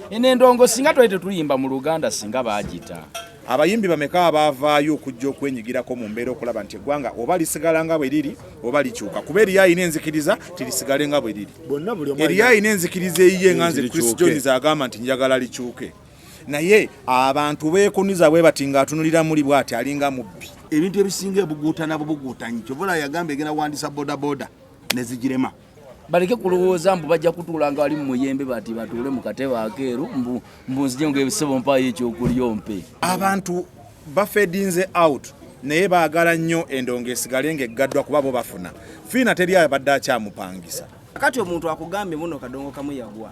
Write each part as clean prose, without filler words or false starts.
ene ndongo singa twete tuyimba mu Luganda singa baagita abayimbi bameka abavaayo okujja okwenyigirako mu mbeera okulaba nti eggwanga oba lisigala nga bwe liri oba likyuka kuba eriyo ayina enzikiriza tilisigale nga bwe liri eriyo ayina enzikiriza eyiye nga nze Chris Jones agamba nti njagala likyuke naye abantu beekuniza bwe bati ng'atunulira muli bw'ati alinga mubbi ebintu ebisinga ebuguutana bubuguutanyi kyobola yagamba egenda wandisa bodaboda nezigirema baleke kulowooza mbu bajja kutuula nga wali mu muyembe bati batuule mu katebe akeeru mbu nzije ng'ebisebo mpaayo ekyokulya ompe abantu bafedinze out naye baagala nnyo endongo esigale ng'eggaddwa kuba bo bafuna fiina teri abadde akyamupangisa kati omuntu akugambye muno Kadongo Kamu yagwa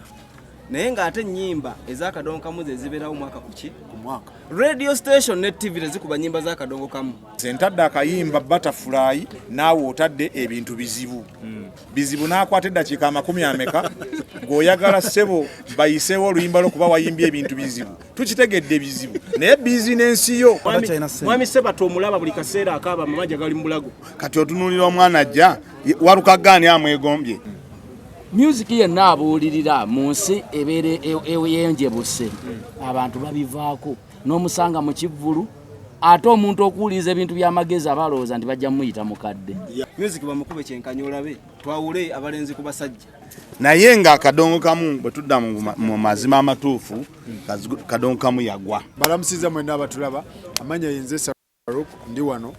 naye ng'ate ennyimba eza Kadongo Kamu ze zibeerawo mwaka ku mwaka radio station ne TV tezikuba nnyimba za Kadongo Kamu sentadde akayimba butterfly naawe otadde ebintu bizibu n'akwata eddakiika 40 ameka ng'oyagala ssebo bayiseewo oluyimba lwokuba wayimbye ebintu bizibu tukitegedde bizibu naye bizinensi yo mwami Ssebata omulaba buli kaseera akaaba amamajja gali mu bulago kati otunuulira omwana ajja walukagaani amwegombye music yenna abuulirira mu nsi ebeere eyenjebuse abantu babivaako n'omusanga mu kivvulu ate omuntu okuwuliriza ebintu by'amagezi abalowooza nti bajja muyita mukadde music bamukube kyenkanya olabe twawule abalenzi ku basajja naye nga Kadongo Kamu bwe tudda mu mazima amatuufu Kadongo Kamu yagwa balamusiza mwenna abatulaba amanya yenze Saruk ndi wano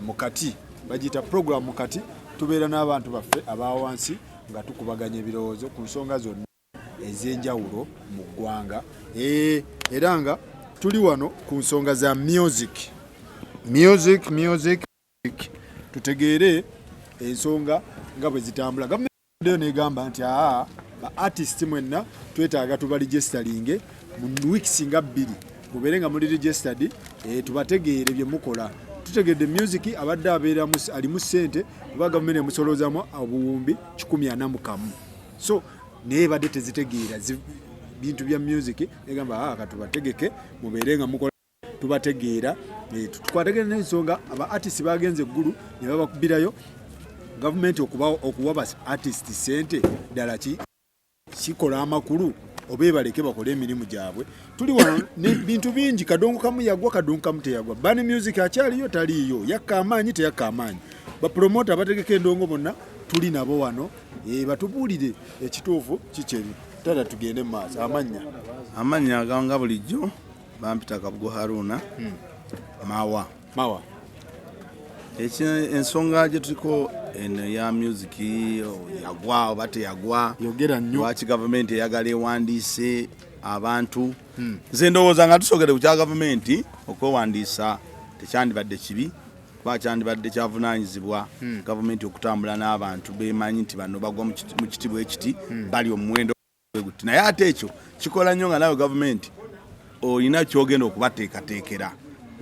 mukati bagita program mukati tubeera n'abantu baffe abawansi nga tukubaganya ebirowoozo ku nsonga zonna ez'enjawulo mu ggwanga era nga tuli wano ku nsonga za music tutegeere ensonga nga bwe zitambula gavumenti negamba nti ba artist mwenna twetaaga tubaligestalinge mu weeks nga 2 mubeere nga muli registered tubategeere bye mukola tutegedde music abadde abeera ali mu ssente kuba gavumenti emusoloozamu obuwumbi 140 so naye badde tezitegeera bintu bya music negamba katubategeke mubeere nga mukola tubategeera tukwategere n'ensonga aba artist bagenze eggulu ne babakubirayo gavumenti okuwa ba artist ssente ddala kikola amakulu oba baleke bakole emirimu gyabwe tuli wano bintu bingi Kadongo Kamu yagwa Kadongo Kamu teyagwa bani music akyaliyo taliyo yakka amaanyi teyakka amaanyi bapromota bategeka endongo bonna tuli nabo wano batubuulire ekituufu kikyeri tata tugende mu maaso amanya aganga bulijjo bampita Kabugo Haruna mawa ensonga gye tuliko eno ya music yagwa oba teyagwa yogera nnyo lwaki gavumenti eyagala ewandiise abantu nze ndowooza nga tusogere ku kya gavumenti okwewandiisa tekyandibadde kibi kuba kyandibadde kyavunaanyizibwa gavumenti okutambula n'abantu bemanyi nti bano bagwa mu kitibwa ekiti bali omuwendo guti naye ate ekyo kikola nnyo nga nawe gavumenti olina kyogenda okubateekateekera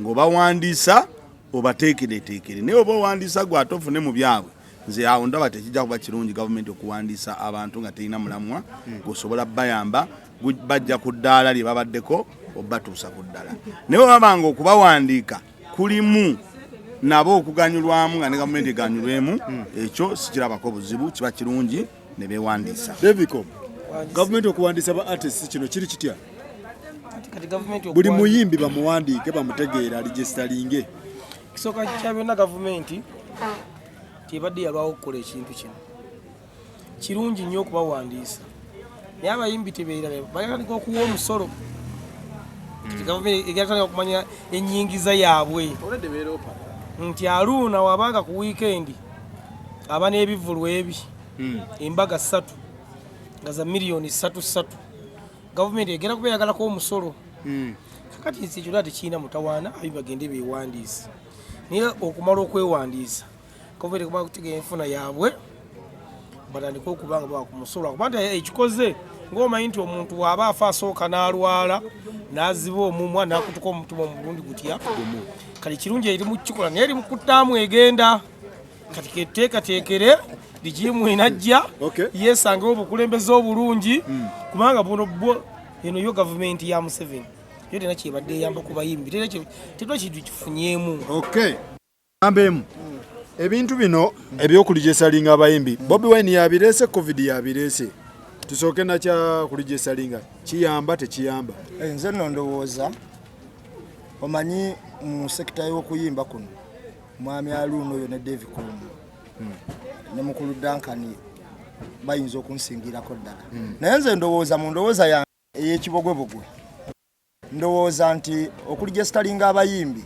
ng'obawandiisa obateekereteekere naye oba owandiisa gwe ate ofune mu byabwe nze awo ndaba tekijja kuba kirungi gavumenti okuwandiisa abantu nga terina mulamwa gwosobola bayamba bajja ku ddaala lye babaddeko obatuusa ku ddala naye wabanga okubawandiika kulimu nabo okuganyulwamu nga ne gavumenti eganyulwemu ekyo sikirabako buzibu kiba kirungi ne beewandiisa Deviko gavumenti okuwandiisa ba artist kino kiri kitya kati gavumenti buli muyimbi bamuwandiike bamutegeera aligestalinge kisooka kya byonna gavumenti tebadde yalwawo okukola ekintu kino kirungi nnyo okubawandiisa naye abayimbi tebeera bayatandika okuwa omusolo gavumenti egatandika okumanya ennyingiza yaabwe nti aluuna wabanga ku wiikendi aba n'ebivulu ebi embaga 3 nga za miliyoni 3 gavumenti egenda kuba yagalako omusolo kati nsi ekyo tekiina mutawaana abayi bagende beewandiisa naye okumala okwewandiisa gavumenti kuba kutegeera enfuna yaabwe batandika okuba nga baba ku musolo kuba nti ekikoze ng'omanyi nti omuntu waba afa asooka n'alwala n'aziba omumwa n'akutuka omutima omulundi gutya kati kirungi eri mu kikola naye eri mu kuttaamu egenda kati keteekateekere ligimu enajja yeesangewo obukulembeze obulungi kubanga buno eno yo gavumenti ya Museveni yo tena kyebadde eyamba ku bayimbi tetwa kintu kifunyemu ambemu ebintu bino ebyokulijesalinga abayimbi Bobi Wine yabireese covid yabireese tusooke nakya kuligisalinga kiyamba tekiyamba nze nno ndowooza omanyi mu sekita y'okuyimba kuno mwami Aluno oyo ne David Kumu ne mukulu Dankani bayinza okunsingirako ddala naye nze ndowooza mu ndowooza yange ey'ekibogwebogwe ndowooza nti okuligisalinga abayimbi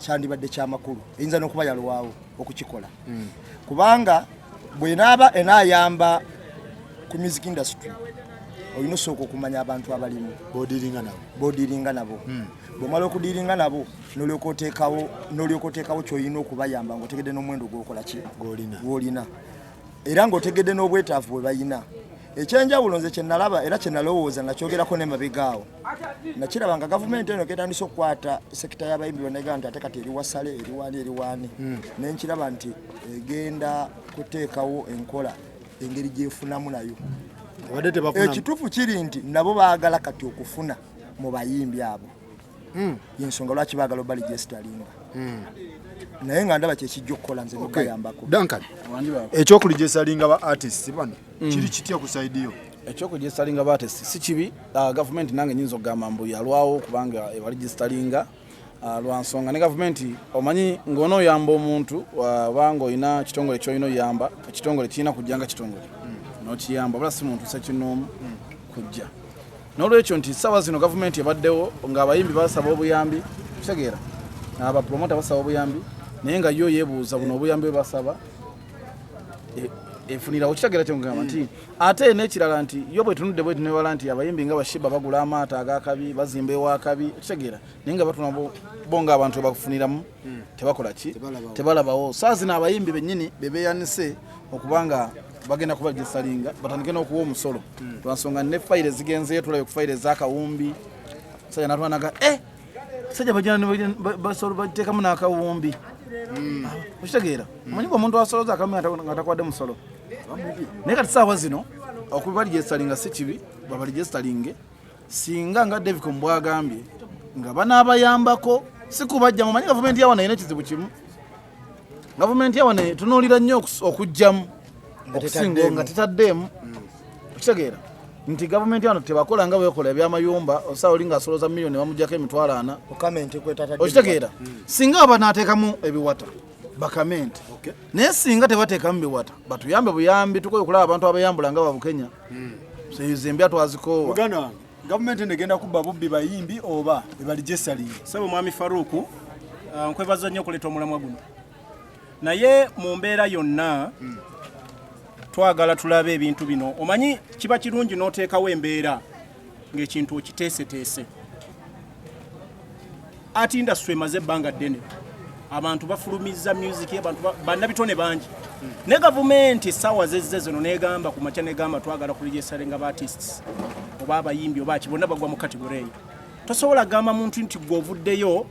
kyandibadde kyamakulu eyinza n'okuba yalwawo okukikola kubanga bwenaaba enaayamba ku music industry olina osooka okumanya abantu abalimu bodiringa nabo bwomala okudiringa nabo n'olyoka oteekawo ky'olina okubayamba ng'otegedde n'omuwendo gw'okola ki gw'olina era ng'otegedde n'obwetaavu bwe bayina ekyenjawulo nze kyenalaba era kyenalowooza nakyogerako n'emabegaawo nakiraba nga gavumenti eno ketandisa okukwata sekita y'abayimbi banegamba nti ate kati eri wasale eriwaani nenkiraba nti egenda kuteekawo enkola engeri gyefunamu nayo ekituufu kiri nti nabo baagala kati okufuna mu bayimbi abo yensonga lwaki baagala obaligyesitalinga naye nga ndaba kyekijja okukola nze nokayambako ekyokuligisalinga ba artist bano kiri kitya ku side yo ekyokuligisalinga ba artist si kibi gavumenti nange nyinza okugamba mbu yalwawo kubanga ebaligisalinga lwa nsonga ne gavumenti omanyi ng'onooyamba omuntu wabanga olina kitongole ky'olina oyamba ekitongole kirina kujjanga kitongole n'okiyamba bala si muntu sekinoomu kujja n'olwekyo nti ssaawa zino gavumenti ebaddewo ng'abayimbi basaba obuyambi kitegeera abapromota basaba obuyambi naye nga yo yeebuuza buno obuyambi bwe basaba efunirawo kitegeera kyongamba nti ate n'ekirala nti yo bwetunudde bwetunebala nti abayimbi nga bashiba bagula amaato ag'akabi bazimba ewakabi kitegeera naye nga batuna bo ng'abantu bebakufuniramu tebakola ki tebalabawo saa zino abayimbi bennyini bebeeyanise okubanga bagenda kubaligisalinga batandike n'okuwa omusolo lwansonga ne fayire zigenzeyo tulabe ku fayire ez'akawumbi sajja natwanaga sajja bajjana basolo bateekamu n'akawumbi okitegeera omanyi bwe omuntu asoloza akawumbi nga takwadde musolo naye kati saawa zino okubaligisalinga si kibi babaligisalinge singa nga David Kumu bwagambye nga banaabayambako si kubajjamu omanyi gavumenti yawana erina ekizibu kimu gavumenti yawana tunuulira nnyo okujjamu okusinga nga tetaddeemu okitegeera nti gavumenti wano tebakola nga bwekola ebyamayumba osaa oli ng'asoloza miliyoni bamuggyako emitwalo 4 okitegeera singa aba naateekamu ebiwata bakamente naye singa tebateekamu biwata batuyambe buyambi tukoye okulaba abantu abayambula nga babukenya zembya twazikoowa muganda wange gavumenti negenda kubba bubbi bayimbi oba ebaligisalinga sebo mwami Faruku nkwebaza nnyo okuleeta omulamwa guno naye mu mbeera yonna twagala tulabe ebintu bino omanyi kiba kirungi n'oteekawo embeera ng'ekintu okiteeseteese ati industry emaze ebbanga ddene abantu bafulumiza music abantu bannabitone bangi ne gavumenti essaawa zezze zino negamba ku makya negamba twagala kuligisalinga ba artists oba abayimbi oba ki bonna bagwa mu kategori eyo tosobola gamba muntu nti gw'ovuddeyo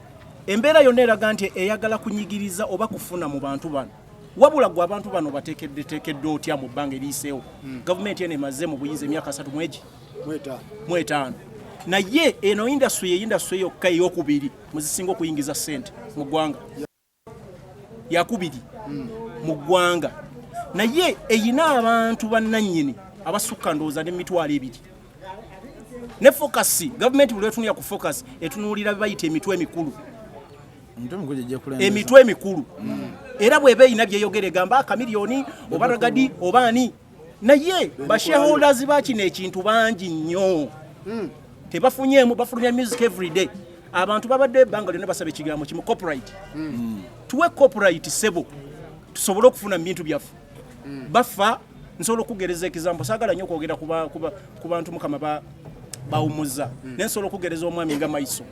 embeera yonna eraga nti eyagala kunyigiriza oba kufuna mu bantu bano wabula gwe abantu bano bateekedde otya mu bbanga eriiseewo gavumenti eno emaze mu buyinza emyaka 3 mu 5 naye eno industry yokka eyokubiri muzisinga okuyingiza ssente mu ggwanga yakubiri mu ggwanga naye eyina abantu bannannyini abasukka ndowooza n'emitwalo 2 ne focus gavumenti buli etunulira ku focus etunuulira bayita emitwe emikulu emitwe emikulu era bw'eba eyina byeyogere gamba akamiliyoni oba ragadi oba ani naye bashareholders bakino ekintu bangi nnyo tebafunyemu bafulumya music every day abantu babadde ebbanga lyonna basaba ekigambo kimu copyright tuwe copyright sebo tusobole okufuna mu bintu byaffe bafa nsobola okugereza ekizambo saagala nnyo okwogera ku bantu mukama bawumuzza naye nsobola okugereza omwami nga Maiso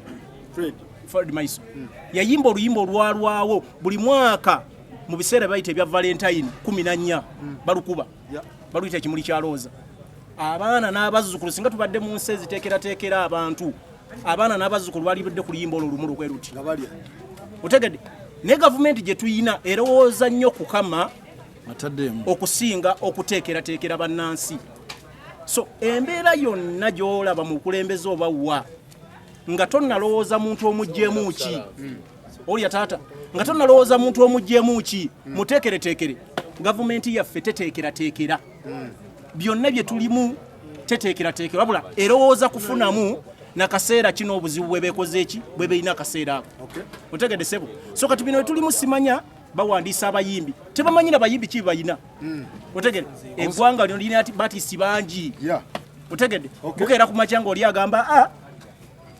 Fred Maiso yayimba oluyimba olwalwawo buli mwaka mu biseera bayita ebya Valentine 14 balukuba baluyita ekimuli kya Roza abaana n'abazzukulu singa tubadde mu nsi eziteekerateekera abantu abaana n'abazzukulu balibadde ku luyimba olwo lumu lukweruti otegedde naye gavumenti gye tuyina erowooza nnyo kukama okusinga okuteekerateekera bannansi so embeera yonna gy'olaba mu bukulembeze oba wa nga tonnalowooza muntu omuggyemu ki olya taata nga tonnalowooza muntu omuggyemu ki muteekereteekere gavumenti yaffe teteekerateekera byonna bye tulimu teteekerateekera wabula erowooza kufunamu nakaseera kino obuzibu bwe beekoze eki bwe beerina akaseera ako otegedde ssebo so kati bino tulimu simanya bawandiisa abayimbi tebamanyira bayimbi ki bayina otegedde eggwanga lino lirina batiisi bangi otegedde bukeera ku makya ng'oli agamba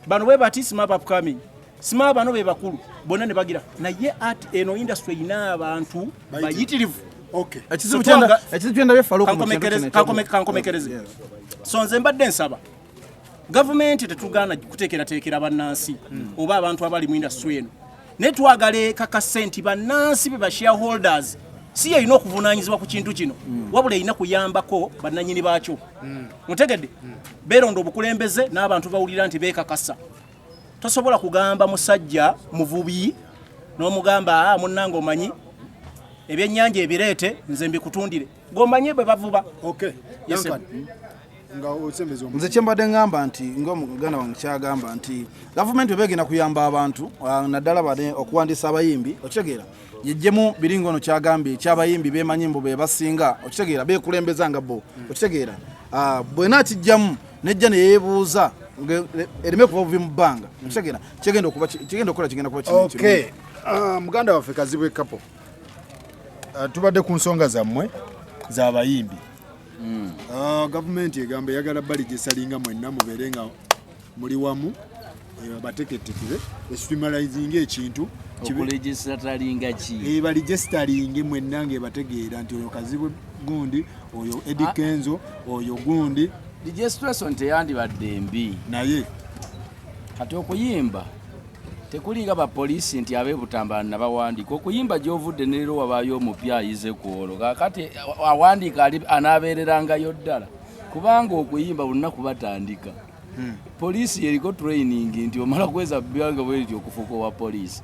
bano bwe bati smap upcoming smap bano be bakulu bonna ne bagira naye ati eno industry erina abantu bayitirivu ekizibu kyendabye kankomekereze so nze mbadde nsaba gavumenti tetugaana kuteekerateekera bannansi oba abantu abali mu industry eno naye twagala ekakase nti bannansi be ba shareholders si yalina okuvunaanyizibwa ku kintu kino wabula erina kuyambako bannanyini baakyo mutegedde beeronda obukulembeze n'abantu bawulira nti beekakasa tosobola kugamba musajja muvubi n'omugamba munnange omanyi ebyennyanja ebireete nze mbikutundire gomanye bwe bavuba nze kyembadde ngamba nti ngaomuganda wange kyagamba nti gavumenti ebegenda kuyamba abantu naddala bade okuwandiisa abayimbi okitegeera yejjemu biringono kyagambye ekyabayimbi bemanyi mbu be basinga okitegeera beekulembeza nga bo okitegeera bwena akijjamu nejja neyeebuuza ereme kuba buvi mu bbanga okitegeera kigenda okukola kigenda kuba kintu muganda waffe Kazibwe KAPO tubadde ku nsonga zammwe z'abayimbi gavumenti egamba eyagala bali gyesalinga mwenna mubeere nga muli wamu bateketekere estimalizinga ekintu baligestalinge mwenna ngaebategeera nti oyo Kazibwe gundi oyo Eddie Kenzo oyo gundi registration teyandibadde mbi naye kati okuyimba tekulinga bapoliisi nti ab'ebutambala nabawandiika okuyimba gy'ovudde nerero wabaayo omupya ayize kwolwo kakati awandiika anaabeererangayo ddala kubanga okuyimba olunaku batandika poliisi yeriko training nti omala kweza byanga bwetyo okufuuka owa poliisi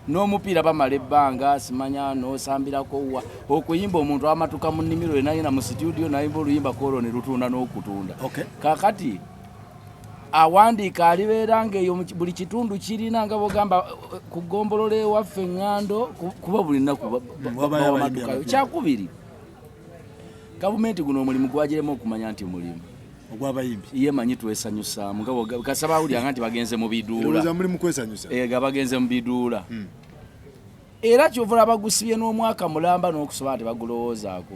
n'omupiira bamala ebbanga simanya n'osambirako wa okuyimba omuntu amatuka mu nnimiro enayina mu studio nayimba oluyimba kwolwo ne lutunda n'okutunda kakati awandiika alibeera ngaeyo buli kitundu kirina nga bogamba kugombolola ewaffe eŋŋando kuba buli nnaku bamatukayo kyakubiri gavumenti guno omulimu gwagiremu okumanya nti mulimu ogw'abayimbi yemanyi twesanyusaamu kasaba awulyanga nti bagenze mu biduula mulimu kwesanyusa ga bagenze mu biduula era kyovula bagusibye n'omwaka mulamba n'okusobola tebagulowoozaako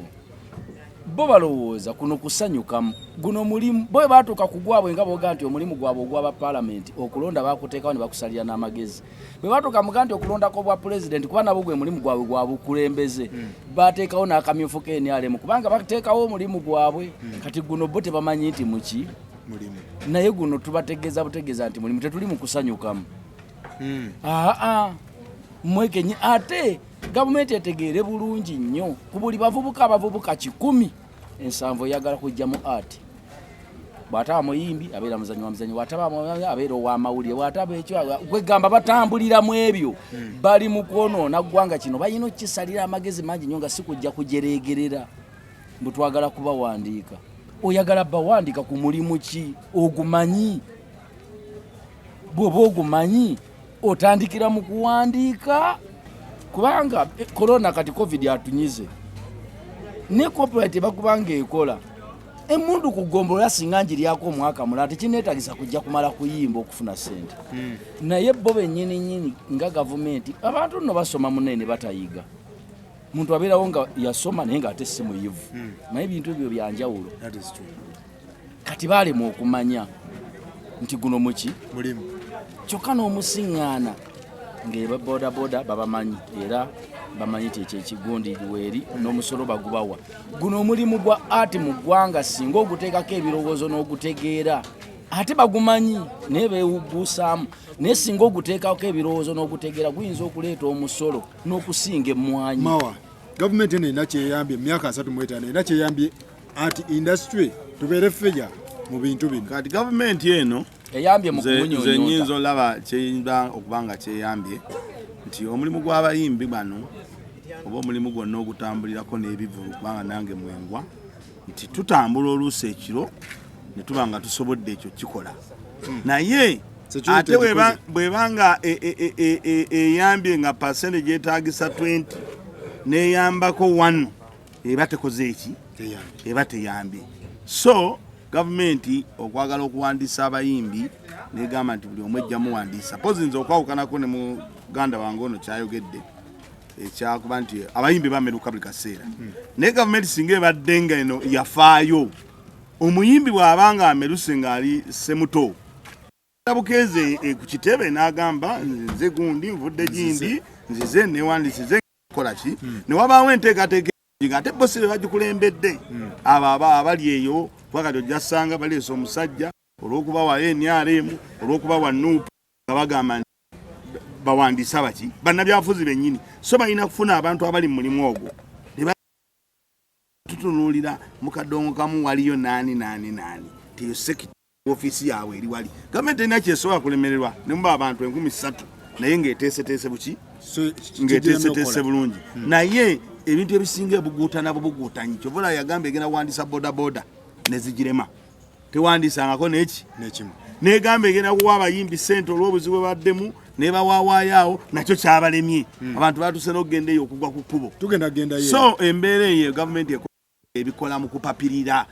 bo balowooza kuno kusanyukamu guno mulimu bo batuuka ku gwabwe nga boga nti omulimu gwabwe ogwaba palamenti okulonda bakuteekawo ne bakusalira n'amagezi bwe batuuka muga nti okulondako bwa pulezidenti kuba nabo gwe mulimu gwabwe gwa bukulembeze bateekawo n'akamyufu KNRM kubanga bateekawo omulimu gwabwe kati guno bo tebamanyi nti muki mulimu naye guno tubategeeza butegeeza nti mulimu tetuli mu kusanyukamu mwekenyi ate gavumenti etegeere bulungi nnyo ku buli bavubuka 100 ensanvu eyagala kujja mu ati bw'ataba muyimbi abeera muzanyi wa muzanyi bw'ataba abeera ow'amawulire bw'ataba ekyo kwegamba batambulira mu ebyo bali mu kwonoona ggwanga kino balina okukisalira amagezi mangi nnyo nga si kujja kujereegerera mbu twagala kubawandiika oyagala bawandiika ku mulimu ki ogumanyi bw'oba ogumanyi otandikira mu kuwandiika kubanga corona kati covid atunyize ne corporate bakubanga ekola emundu kugombolola singa njiryako omwaka mulala tekineetagisa kujja kumala kuyimba okufuna sente naye bo bennyini nga gavumenti abantu nno basoma munene batayiga muntu abeerawo nga yasoma naye nga ate si muyivu naye ebintu ebyo byanjawulo kati baalema okumanya nti guno muki mulimu kyokka n'omusiŋŋaana ng'eba bodaboda babamanyi era bamanyi ti ekyo ekigundi weeri n'omusolo bagubawa guno omulimu gwa ati mu ggwanga singa oguteekako ebirowoozo n'ogutegeera ate bagumanyi naye beewuguusaamu naye singa oguteekako ebirowoozo n'ogutegeera guyinza okuleeta omusolo n'okusinga emmwanyi mawa gavumenti eno erina kyeyambye emyaka 35 erina kyeyambye ati industry tubeere feja mu bintu bino kati gavumenti eno eyambye mu kumunyonyota nze nyinza olaba kyeyinza okuba nga kyeyambye nti omulimu gw'abayimbi bano oba omulimu gwonna ogutambulirako n'ebivulu kubanga nange mwengwa nti tutambula oluusi ekiro ne tuba nga tusobodde ekyo kikola naye ate bwebanga eyambye nga percentage etagisa 20 neyambako 1 eba tekoze eki eba teyambye. So gavumenti okwagala okuwandiisa abayimbi negamba nti buli omwe ejja muwandiisa. Pozi nze okwawukanako ne muganda wange ono kyayogedde ekyakuba nti abayimbi bameruka buli kaseera. Naye gavumenti singa ebadde nga eno yafaayo omuyimbi bw'abanga ameruse ng'ali semuto Bukeze ku kitebe n'agamba nze gundi nvudde gindi nzize newandiisize kola ki ne wabaawo enteekateeka ate bosi be bagikulembedde abo abali eyo wakati ojjasanga baleese omusajja olw'okubawa NRM olw'okubawa NUP nga bagamba bawandiisa baki bannabyabufuzi bennyini so balina kufuna abantu abali mu mulimu ogwo tutunuulira mu kadongo kamu waliyo nani tiyo sekiti ofisi yawe eri wali gavumenti erina kyesobola kulemererwa ne muba abantu 3,000 naye ng'eteeseteese buki ng'eteeseteese bulungi naye ebintu ebisinga ebuguutana bubuguutanyi kyovula yagamba egenda kuwandiisa bodaboda nezigirema tewandiisangako nekimu negamba egenda kuwa abayimbi ssente olw'obuzibu baddemu nebawaawaayaawo nakyo kyabalemye abantu batuse n'okugenda eyo okugwa ku kkubo so embeera eyo gavumenti ebikola mu kupapirira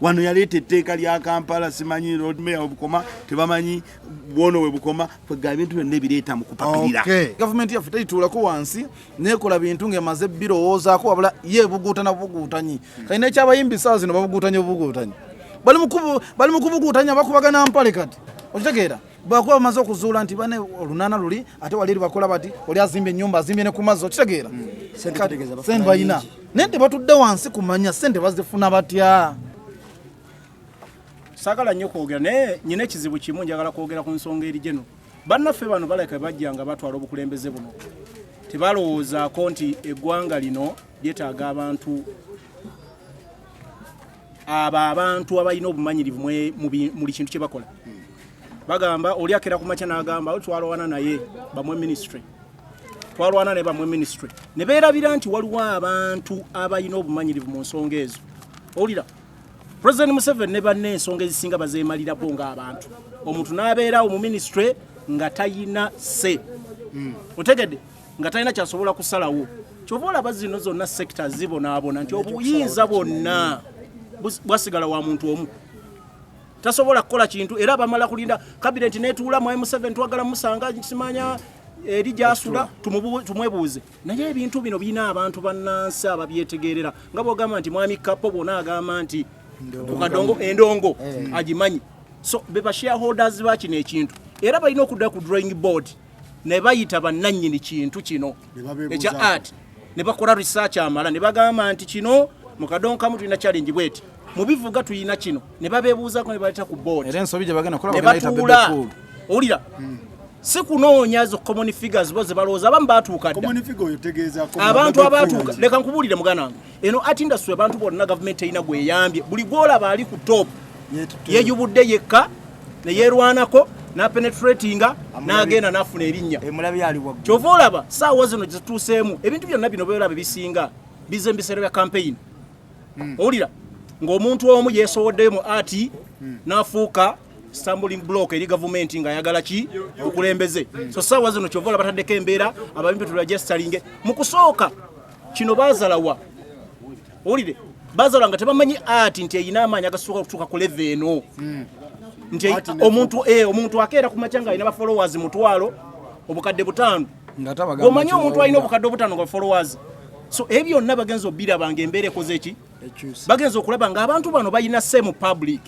wano yaleeta etteeka lya Kampala simanyi road mayor obukoma tebamanyi bwono we bukoma kwega ebintu byonna ebireeta mu kupapirira gavumenti yaffe teyituulako wansi nekola bintu ng'emaze birowoozaako wabula ye buguutana buguutanyi kalina ekyabayimbi saawa zino babuguutanye buguutanyi bali mu kubuguutanya bakubagana mpale kati okitegeera bwakuba bamaze okuzuula nti bane olunaana luli ate wali bakola bati oli azimbye ennyumba azimbye ne ku mazzi okitegeera sente balina naye tebatudde wansi kumanya sente bazifuna batya sagala nnyo kwogera naye nyina ekizibu kimu njagala kwogera ku nsonga eri geno bannaffe bano baleka bajja nga batwala obukulembeze buno tebalowoozaako nti eggwanga lino lyetaaga abantu abantu abalina obumanyirivu muli kintu kye bakola bagamba oli akera ku makya n'agamba twalwana naye bamwe ministry ne beerabira nti waliwo abantu abalina obumanyirivu mu nsonga ezo olira President Museveni ne banne ensonga ezisinga bazeemalirako ng'abantu omuntu n'abeerawo mu ministry nga tayina se otegedde nga tayina kyasobola kusalawo kyova olaba zino zonna sekita zibonaabona nti obuyinza bwonna bwasigala wa muntu omu tasobola kukola kintu era bamala kulinda kabineti netuula mu M7 twagala musanga kisimanya eri gyasula tumwebuuze naye ebintu bino birina abantu bannansi ababyetegeerera nga bw'ogamba nti mwami KAPO bwona agamba nti Kadongo endongo agimanyi so beba shareholders bakino ekintu era balina okudda ku drawing board ne bayita bannannyini kintu kino ekya art ne bakola research amala ne bagamba nti kino mu Kadongo kamu tulina challenge bweti mu bivuga tulina kino ne babeebuuzako ne baleta ku board era ensobi gye bagenda kola bagenda batuula olira si kunoonya zo common figures boze balooza abamu baatuuka dda abantu abaatuuka leka nkubuulire mugana wange eno art industry abantu bonna gavumenti erina gweyambye buli gwolaba ali ku top yeyubudde yekka ne yeerwanako napenetratinga n'agenda n'afuna erinnya kyova olaba saawa zino gyetutuuseemu ebintu byonna bino beolaba bisinga bize mu biseera bya campaign owulira ng'omuntu omu yeesowoddeyo mu art n'afuuka stumbling block eri gavumenti nga ayagala ki okulembeze so saawa zino kyova olaba bataddeko embeera ababimbi turegisteringe mu kusooka kino baazalawa owulire baazala nga tebamanyi art nti eyina amaanyi agasooka okutuuka ku level eno nti omuntu akeera ku makya nga alina bafollowers 1,000 obukadde 5 omanyi omuntu alina obukadde 5 nga followers so ebyo byonna bagenza obiraba nga embeera ekoze eki bagenza okulaba nga abantu bano balina same public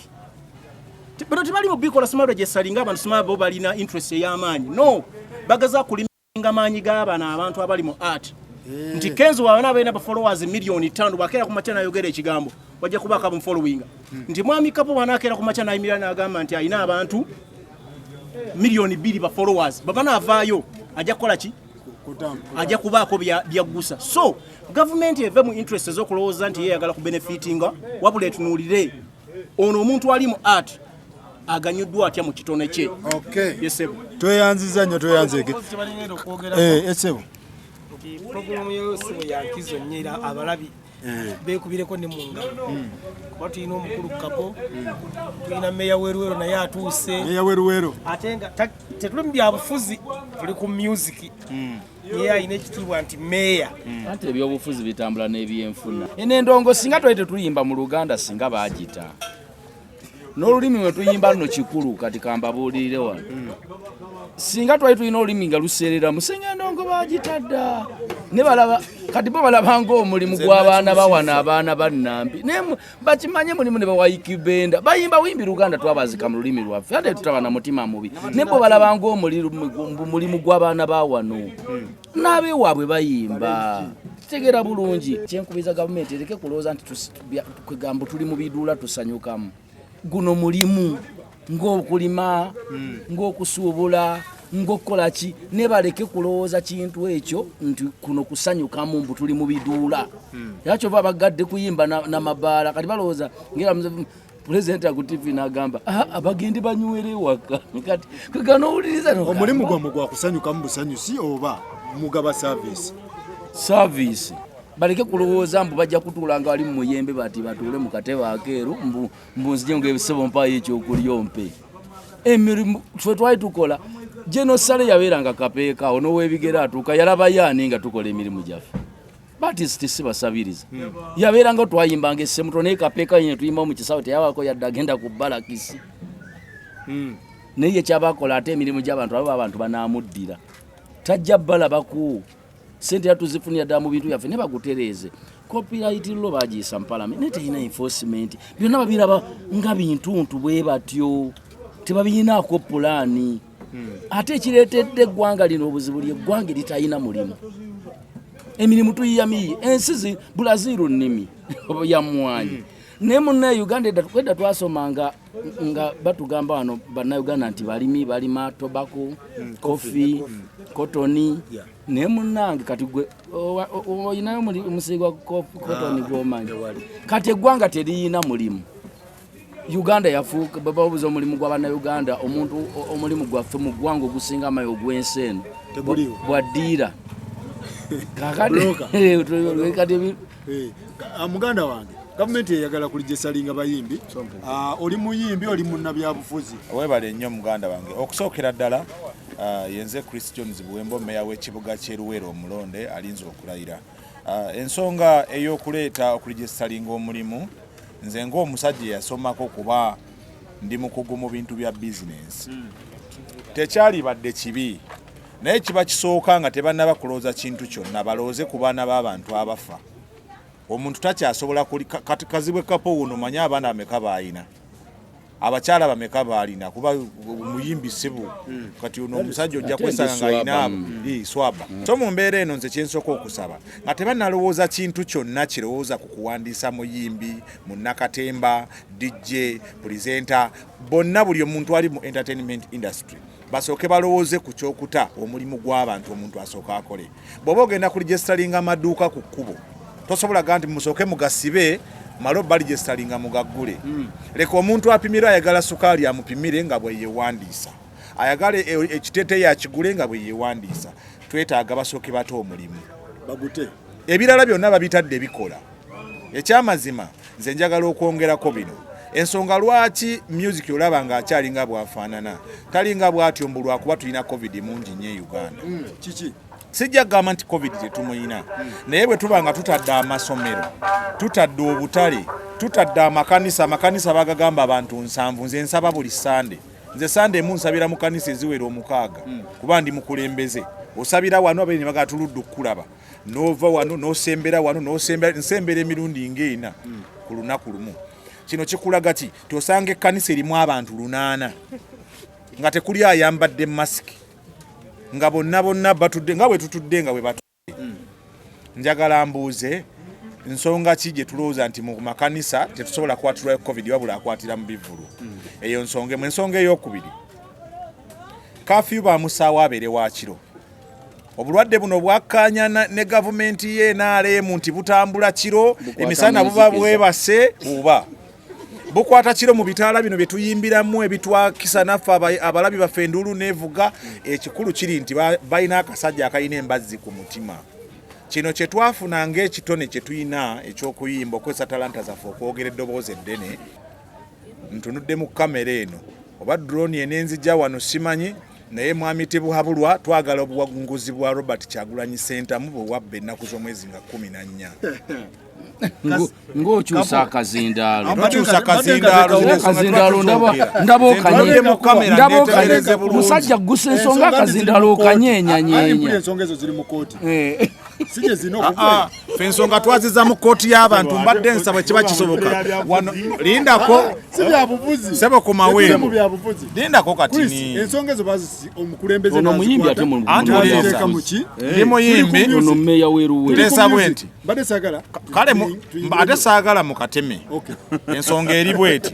bano tebali mu bikola smart registaringa abantu smart bo balina interest ey'amaanyi no bagaza kuliminga maanyi g'abaana abantu abali mu art nti Kenzo wawana abalina ba followers 5,000,000 bakeera ku makya n'ayogera ekigambo wajja kubaka mu following nti mwami KAPO wanakeera ku makya n'ayimira n'agamba nti alina abantu 2,000,000 ba followers baba naavaayo ajja kukola ki ajja kubaako byaggusa so gavumenti eve mu interest ez'okulowooza nti yeeyagala ku benefitinga wabula etunuulire ono omuntu ali mu art aganyuddwa atya mu kitone kye yesebo tweyanziza nnyo tweyanzeke esebo programu yose yankizo nyera abalabi bekubireko ne mungalo kuba tulina omukulu KAPO tulina meya weruwero naye atuuse meya weruwero ate nga tetuli mu byabufuzi tuli ku music ye ayina ekitiibwa nti meeya ate ebyobufuzi bitambula n'ebyenfuna enendongo singa twali tetuyimba mu Luganda singa baagita n'olulimi lwe tuyimba luno kikulu kati kambabuulirire wano singa twali tulina olulimi nga luseerera musenga endongo baagitadda ne balaba kati bo balabanga omulimu gw'abaana bawana abaana bannambi bakimanye mulimu ne bawayikibenda bayimba wimbi Luganda twabazika mu lulimi lwaffe ate tutaba na mutima mubi ne bo balabanga omulimu gw'abaana bawano n'abeewaabwe bayimba tegera bulungi kyenkubiza gavumenti ereke kulowooza nti kwegamba tuli mu biduula tusanyukamu guno mulimu ng'okulima ng'okusuubula ng'okukola ki ne baleke kulowooza kintu ekyo nti kuno kusanyukamu mbu tuli mu biduula era kyova abagadde kuyimba n'amabaala kati balowooza ngera pulezidenti aku TV n'agamba abagendi banywere ewaka kati kwegana owuliriza omulimu gwammwe gwa kusanyukamu busanyusi oba mugaba service baleke kulowooza mbu bajja kutuula nga bali mu muyembe bati batuule mu katebe akeeru mbu nzije ng'ebisebo mpayo ekyokulya ompe emirimu ffe twali tukola Jeno Saleh yabeeranga kapeeka ono w'ebigere atuuka yalaba yaani nga tukola emirimu gyaffe batisiti si basabiriza yabeeranga twayimbanga essemuto naye kapeeka yenye tuyimba mu kisawo teyabako yadde agenda ku balakisi naye kyabakola ate emirimu gy'abantu abo abantu banaamuddira tajja balabaku sente yatuzifunira ddala mu bintu byaffe ne bagutereeze copyright lo bagiyisa mu parliament naye terina enforcement byonna babiraba nga bintuntu bwe batyo tebabiyinaako pulaani ate ekireetedde eggwanga lino obuzibu ly'eggwanga litalina mulimu emirimu tuyiyamiyi ensi Brazil nnimi yamwanyi naye munnaye Uganda edda twasomanga nga batugamba wano bannayuganda nti balimi balima tobacco coffee cotton naye munnange kati gwe oyinayo omusigo gwa cotton gw'omanyi kati eggwanga teriyina mulimu Uganda yafuuka bababuza omulimu gw'abannayuganda omuntu omulimu gwaffe mu ggwanga ogusinga amayo ogw'ensi eno bwaddiira muganda wange gavumenti eyagala kulijesalinga bayimbi oli muyimbi oli munnabyabufuzi webale nnyo muganda wange okusookera ddala yenze Chris Jones Buwembo meya w'ekibuga ky'Eruwero omulonde alinze okulayira ensonga ey'okuleeta okulijesalinga omulimu nze ng'omusajja yasomako kuba ndi mukugu mu bintu bya bizinensi tekyali badde kibi naye kiba kisooka nga tebannaba kulooza kintu kyonna balooze ku baana b'abantu abafa omuntu takyasobola kati KAZIBWE KAPO wuno manye abaana bameka baayina abakyala bameka baalina kuba muyimbi Ssebbu kati ono omusajja ojja kwesanga ng'ayina abo swaba so mu mbeera eno nze kyensooka okusaba nga tebannalowooza kintu kyonna kirowooza ku kuwandiisa muyimbi munnakatemba DJ pulezenta bonna buli omuntu ali mu entertainment industry basooke balowooze ku kyokuta omulimu gw'abantu omuntu asooka akole bw'oba ogenda kulijesitalinga amaduuka ku kkubo tosobola gaa nti musooke mugasibe malo balijestalinga mugaggule leka omuntu apimira ayagala sukaali amupimire nga bwe yewandiisa ayagala ekiteeteeyi akigule nga bwe yewandiisa twetaaga basooke bate omulimu bagute ebirala byonna babitadde bikola ekyamazima nze njagala okwongerako bino ensonga lwaki music olaba nga akyalinga bwafaanana talinga bwatyo mbu lwakuba tulina covid mungi nnyo e Uganda kiki sijja kugamba nti covid tetumuyina naye bwe tuba nga tutadde amasomero tutadde obutale tutadde amakanisa bagagamba abantu 7 nze nsaba buli sande nze sande emu nsabira mu kanisa eziwera 6 kuba ndi mukulembeze osabira wano abaini baga tuludde okulaba nova wano nosembera wano nsembera emirundi ng'ena ku lunaku lumu kino kikulaga ki tosanga ekkanisa erimu abantu 8 nga tekuli ayambadde masiki nga bonna batudde nga bwe tutudde nga bwe batudde njagala mbuuze nsonga ki gye tulowooza nti mu makanisa tetusobola kwatirwa covid wabula akwatira mu bivulu eyo nsonga mu ensonga ey'okubiri kafyu bamusaawo abeere wakiro obulwadde buno bwakkaanya ne gavumenti ye NRM nti butambula kiro emisana buba bwebase oba bukwata kiro mu bitaala bino bye tuyimbiramu ebitwakisa naffe abalabi baffe enduulu neevuga ekikulu kiri nti balina akasajja akalina embazzi ku mutima kino kye twafuna ng'ekitone kye tuyina eky'okuyimba okwesa talanta zaffe okwogera eddoboozi eddene ntunudde mu kamera eno oba drone enenzijja wano simanyi naye mwami tebuhabulwa twagala obuwagunguzi bwa Robert Kyagulanyi Center mu bwe wabbe ennaku z'omwezi nga 14 ng'okyusa akazindaalo ndaba okanyenya musajja gusa ensonga akazindaalo okanyenyanyenya ensonga ezo ziri mu kooti sije zino fe ensonga twaziza mu kooti y'abantu mbadde nsaba kiba kisoboka wano lindako sibyabuvuzi sebo ku mawembu byabuvuzi lindako katini ensonga ezo bazisi omukulembeze ono muyimbi ate mu ndi muyimbi ono mmeya weruwe tesa bwenti badde sagala kale ate saagala mu kateme ensonga eri bweti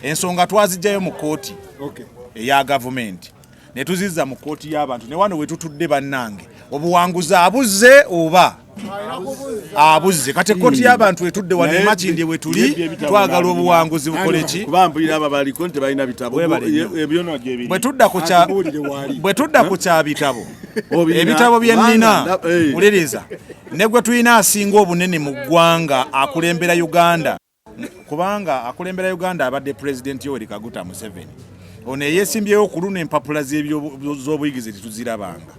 ensonga twazijjayo mu kooti eya gavumenti ne tuzizza mu kooti y'abantu ne wano we tutudde bannange obuwanguzi abuze oba abuze kati kooti y'abantu etudde wano emakindi we tuli twagala obuwanguzi bukole ki kubambulira abo baliko nti balina bitabo ebyono gyebiri bwe tudda ku kya bitabo ebitabo bye nnina uliriza ne gwe tulina asinga obunene mu ggwanga akulembera Uganda kubanga akulembera Uganda abadde President Yoweri Kaguta Museveni ono yeesimbyewo kuluna empapula z'obuyigizi tetuzirabanga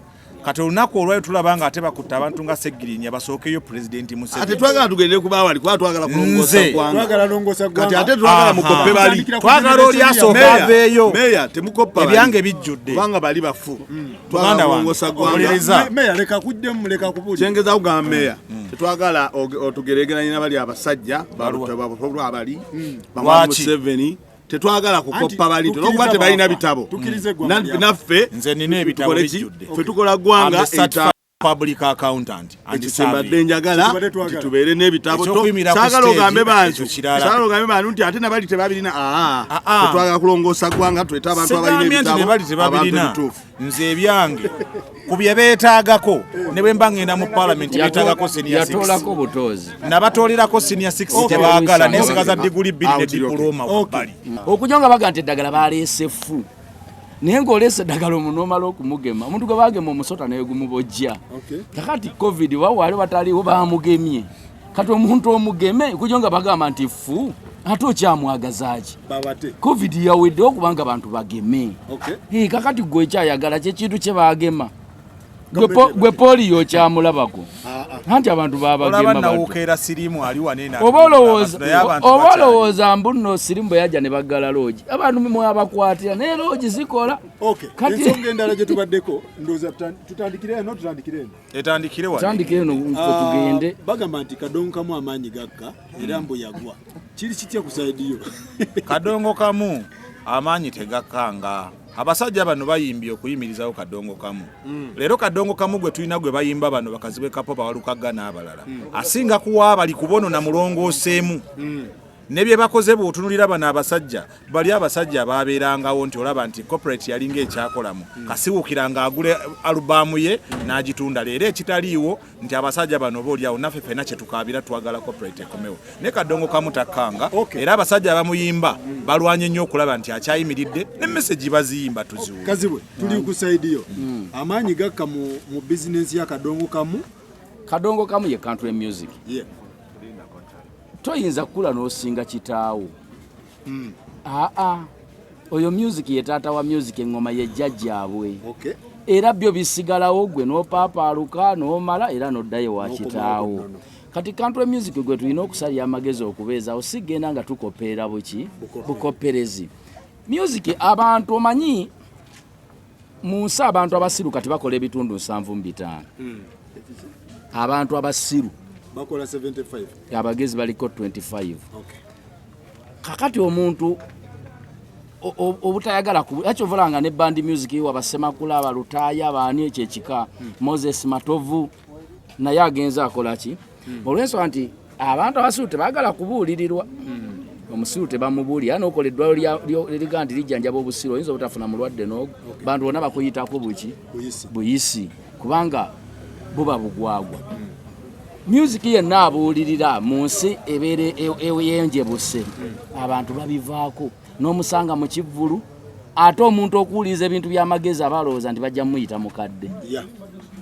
kati olunaku olwayo tulabanga ate bakutta abantu nga Segirinya basookeyo President Museveni ate twagala tugende ku bawali kwa twagala kulongosa twagala kati ate twagala mukoppe bali twagala oli asooka aveeyo meya temukoppa ebyange bijjudde kubanga bali bafu twagala kulongosa ggwanga meya leka kuddemu leka kubuli kyengeza kugamba meya tetwagala otugeregeranye n'abali abasajja balutebwa abali bamwa Museveni tetwagala kukoppa bali n'okuba tebalina bitabo naffe nze nina ebitabo bijjudde ffe tukola ggwanga public accountant ekisembadde njagala tubeere n'ebitabo saagala ogambe bantu nti ate nabali tebabirina tetwagala kulongoosa ggwanga tweta abantu abalina ebitabo abantu ebituufu nze ebyange ku bye beetaagako ne bwe mba ngenda mu palamenti beetaagako senior 6 nabatolerako senior 6 tebaagala nensigaza diguli 2 ne diploma wabbali okujonga baga nti eddagala baleese ffu naye ng'oleese eddagala omuntu omala okumugema omuntu gwe baagema omusota naye gumubojja kakati covid wawaali wataliwo baamugemye kati omuntu omugeme okujonga bagamba nti ffu ate okyamwagazaaki covid yaweddewo kubanga abantu bageme kakati gwe ekyayagala kyekintu kye baagema gwe poliyo okyamulabako anti abantu babagema sirimu ali wanena oba olowooza mbu nno sirimu bwe yajja ne baggala loogi abantu mwabakwatira naye loogi zikola ensonga endala gye tubaddeko ndowooza tutandikire eno etandikire eno tugende bagamba nti kadongo kamu amaanyi gakka era mbu yagwa kiri kitya ku saidiyo kadongo kamu amaanyi tegakkanga abasajja bano bayimbye okuyimirizawo kadongo kamu leero kadongo kamu gwe tulina gwe bayimba bano bakazibwe KAPO bawalukaga n'abalala asinga kuwa bali kubono na mulongooseemu ne bye bakoze bw'otunulira bano abasajja bali abasajja ababeerangawo nti olaba nti corporate yalinga ekyakolamu kasiwukiranga agule alubamu ye n'agitunda leero ekitaliiwo nti abasajja bano boolyawo naffe ffenna kye tukaabira twagala corporate ekomewo ne kadongo kamu takkanga era abasajja abamuyimba balwanye nnyo okulaba nti akyayimiridde ne message baziyimba tuziwe KAZIBWE tuli ku saidiyo amaanyi gakka mu bizinensi ya kadongo kamu ye country music toyinza kukula n'osinga kitaawo oyo music ye taata wa music engoma ye jjajjaabwe era byo bisigalawo gwe n'opapaaluka n'omala era n'oddayo wa kitaawo kati country music gwe tulina okusalya amagezi okubeezaawo sigenda nga tukopperera bukopperezi music abantu omanyi mu nsi abantu abasiru kati bakola ebitundu 75 abantu abasiru bakola 75 abagezi baliko 25 kakati omuntu obutayagala akyovolanga ne band music wabasemakula abalutaaya abaani ekyekika Moses Matovu naye agenza akola ki olwensonga nti abantu abasiru tebagala kubuulirirwa omusiru tebamubuulira n'okola eddwaliro liriga nti lijjanjaba obusiru oyinza obutafuna mulwadde n'ogwo bantu bonna bakuyitako buyisi kubanga buba bugwagwa music yenna abuulirira mu nsi ebeere eyenjebuse abantu babivaako n'omusanga mu kivvulu ate omuntu okuwuliriza ebintu by'amagezi abalowooza nti bajja muyita mukadde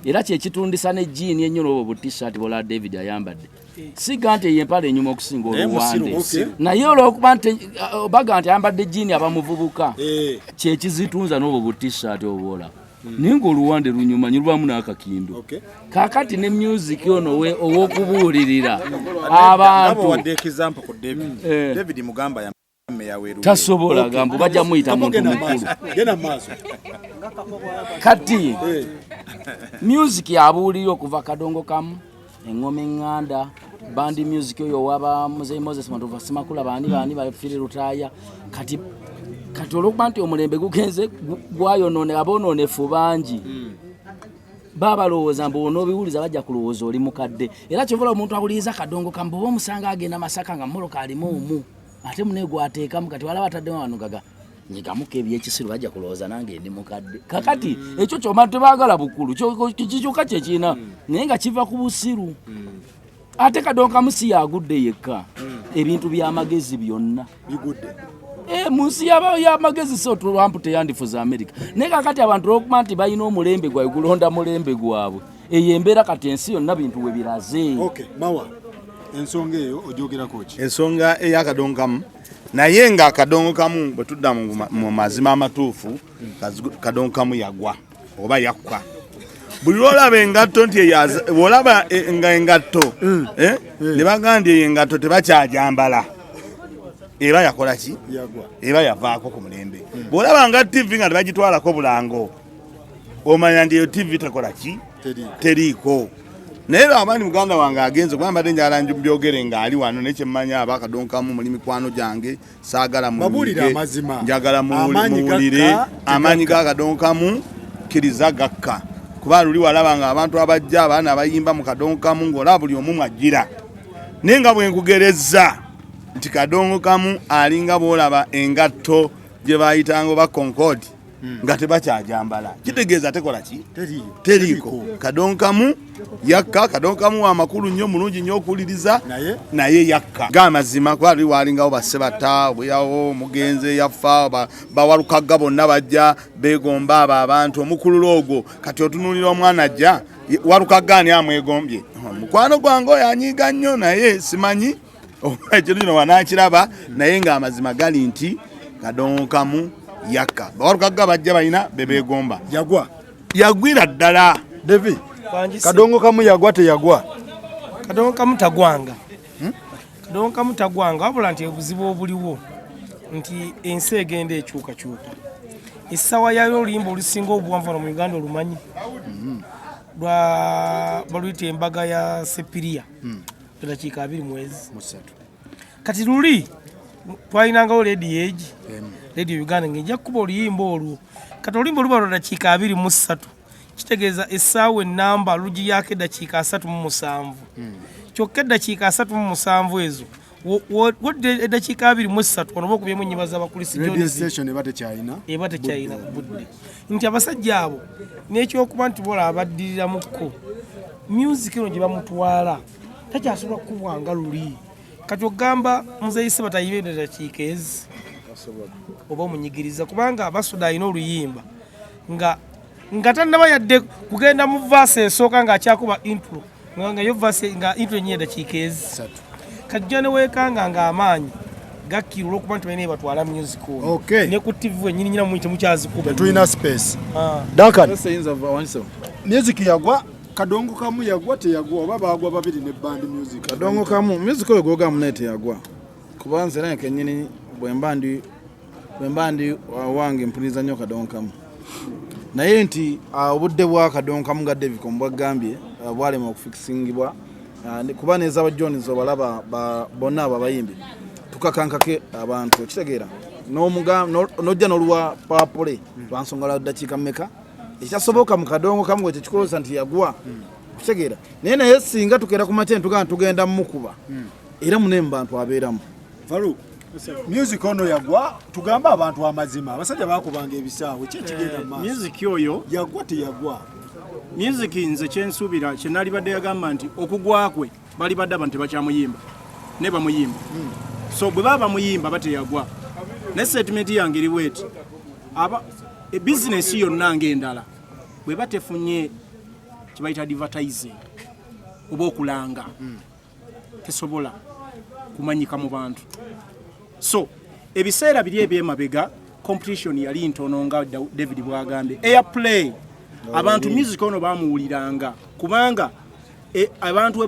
era kyekitundisa ne jiini ennyo n'obwo butishaati bola David ayambadde siga nti yempala enyuma okusinga oluwande naye olwokuba nti baga nti ayambadde jini abamuvubuka kyekizitunza n'obwo butishaati obuwola naye ng'oluwande lunyuma nyulwamu n'akakindo kaakati ne music ono ow'okubuulirira abantu David Mugamba tasobola gambo bajja muyita muntu mukulu kati music yabuulirira okuva Kadongo Kamu engoma eŋŋanda bandi music oyo waba Muzeyi Moses Matovu Simakula baani bafire Lutaaya kati olwokuba nti omulembe gugenze gwayonoone abonoonefu bangi babalowooza mbu onoobiwuliza bajja kulowooza oli mukadde era kyovola omuntu awuliriza Kadongo Kamu bwe omusanga agenda Masaka nga mmoloka alimu omu ate munegwateekamu kati wala bataddemu abantu gaga nyigamuko ebyekisiru bajja kulowooza nange ndi mukadde kakati ekyo kyoma tebaagala bukulu kikyuka kyekiina naye nga kiva ku busiru ate Kadongo Kamu si yagudde yekka ebintu by'amagezi byonna bigudde mu nsi y'amagezi so Trump teyandifuza America naye kakati abantu olwokuba nti balina omulembe gwabwe gulonda mulembe gwabwe eyo embeera kati ensi yonna bintu we biraze mawa ensonga eyo ojogerako ki ensonga eya Kadongo Kamu naye nga Kadongo Kamu bwe tudda mu mazima amatuufu Kadongo Kamu yagwa oba yakwa buli lwolaba engatto nti olaba nga engatto ne bagambye engatto tebakyajambala eba yakola ki eba yavaako ku mulembe bw'olaba nga TV nga tebagitwalako bulango omanya nti eyo TV tekola ki teriiko naye abandi muganda wange agenze kuba mbadde njala mbyogere ng'ali wano nekyemmanya aba Kadongo Kamu muli mikwano gyange saagala muwulire njagala muwulire amaanyi ga Kadongo Kamu kkiriza gakka kuba luli walaba nga abantu abajja abaana abayimba mu Kadongo Kamu ng'olaba buli omu mwajjira naye nga bwe nkugerezza nti Kadongo Kamu alinga bw'olaba engatto gye baayitanga oba Concord nga tebakyajambala kitegeeza tekola ki teriiko Kadongo Kamu yakka Kadongo Kamu wa makulu nnyo mulungi nnyo okuwuliriza naye yakka g'amazima kuba luli waalingawo ba Ssebata bweyawo mugenze yaffa bawalukaga bonna bajja beegomba abo abantu omukulula ogwo kati otunuulira omwana ajja walukaga ani amwegombye mukwano gwange oyo anyiiga nnyo naye simanyi ekyo kino wanaakiraba naye ng'amazima gali nti Kadongo Kamu yakka bawalukaga bajja balina bebeegomba yagwira ddala David Kadongo Kamu yagwa teyagwa Kadongo Kamu tagwanga Kadongo Kamu tagwanga wabula nti obuzibu obuliwo nti ensi egenda ekyukakyuka essawa yayo oluyimba olusinga obuwanvu mu Uganda olumanyi baluyita embaga ya Sepiriya dakiika 2 mwezi kati luli twalinangawo Radio Age Radio Uganda ng'ejja kuba oluyimba olwo kati oluyimba oluba lwa dakiika 23 kitegeeza essaawa ennamba lugi yako eddakiika 37 kyokka eddakiika 37 ezo wadde eddakiika 23 onoba okubyemu ennyimba z'abakulisi eba tekyalina budde nti abasajja abo n'ekyokuba nti bola abaddirirramukko music eno gye bamutwala takyasobola kukubwanga luli kati ogamba Muzeyi Ssebata yibeera eddakiika ezi oba omunyigiriza kubanga abasoda alina oluyimba nga tannaba yadde kugenda mu vaasi esooka ng'akyakuba intro nga yo vaasi nga intro ennyini eddakiika ezi kajja ne weekanga ng'amaanyi gakkirwa olwokuba nti balina batwala music ono ne ku TV ennyini nyina mu temukyazikuba tetulina space Duncan music yagwa Kadongo Kamu yagwa teyagwa oba bagwa babiri ne band music Kadongo Kamu music oyo gogamu naye teyagwa kuba nze naye kennyini bwembandi wange mpuniza nnyo Kadongo Kamu naye nti obudde bwa Kadongo Kamu nga David Kombo bwagambye bwalema okufikisingibwa kuba nezaba Jones obalaba bonna abo abayimbi tukakankake abantu kitegeera n'ojja n'oluwa papule lwansonga lwa ddakiika mmeka ekyasoboka mu Kadongo Kamu ekyo kikolosa nti yagwa kitegeera naye singa tukeera ku makya tugenda mukuba era munemba bantu abeeramu music ono yagwa tugamba abantu amazima abasajja bakubanga ebisaawe kyekigenda maaso music oyo yagwa teyagwa music nze kyensuubira kyenali badde yagamba nti okugwa kwe bali badde abantu tebakyamuyimba ne bamuyimba so bwe baba muyimba bateyagwa ne statement yange eri bweti business yonna ng'endala bwe batefunye kibayita advertising oba okulanga tesobola kumanyika mu bantu. So ebiseera biri ebyemabega competition yali ntono nga David bwagambye. Airplay abantu music ono bamuwuliranga kubanga abantu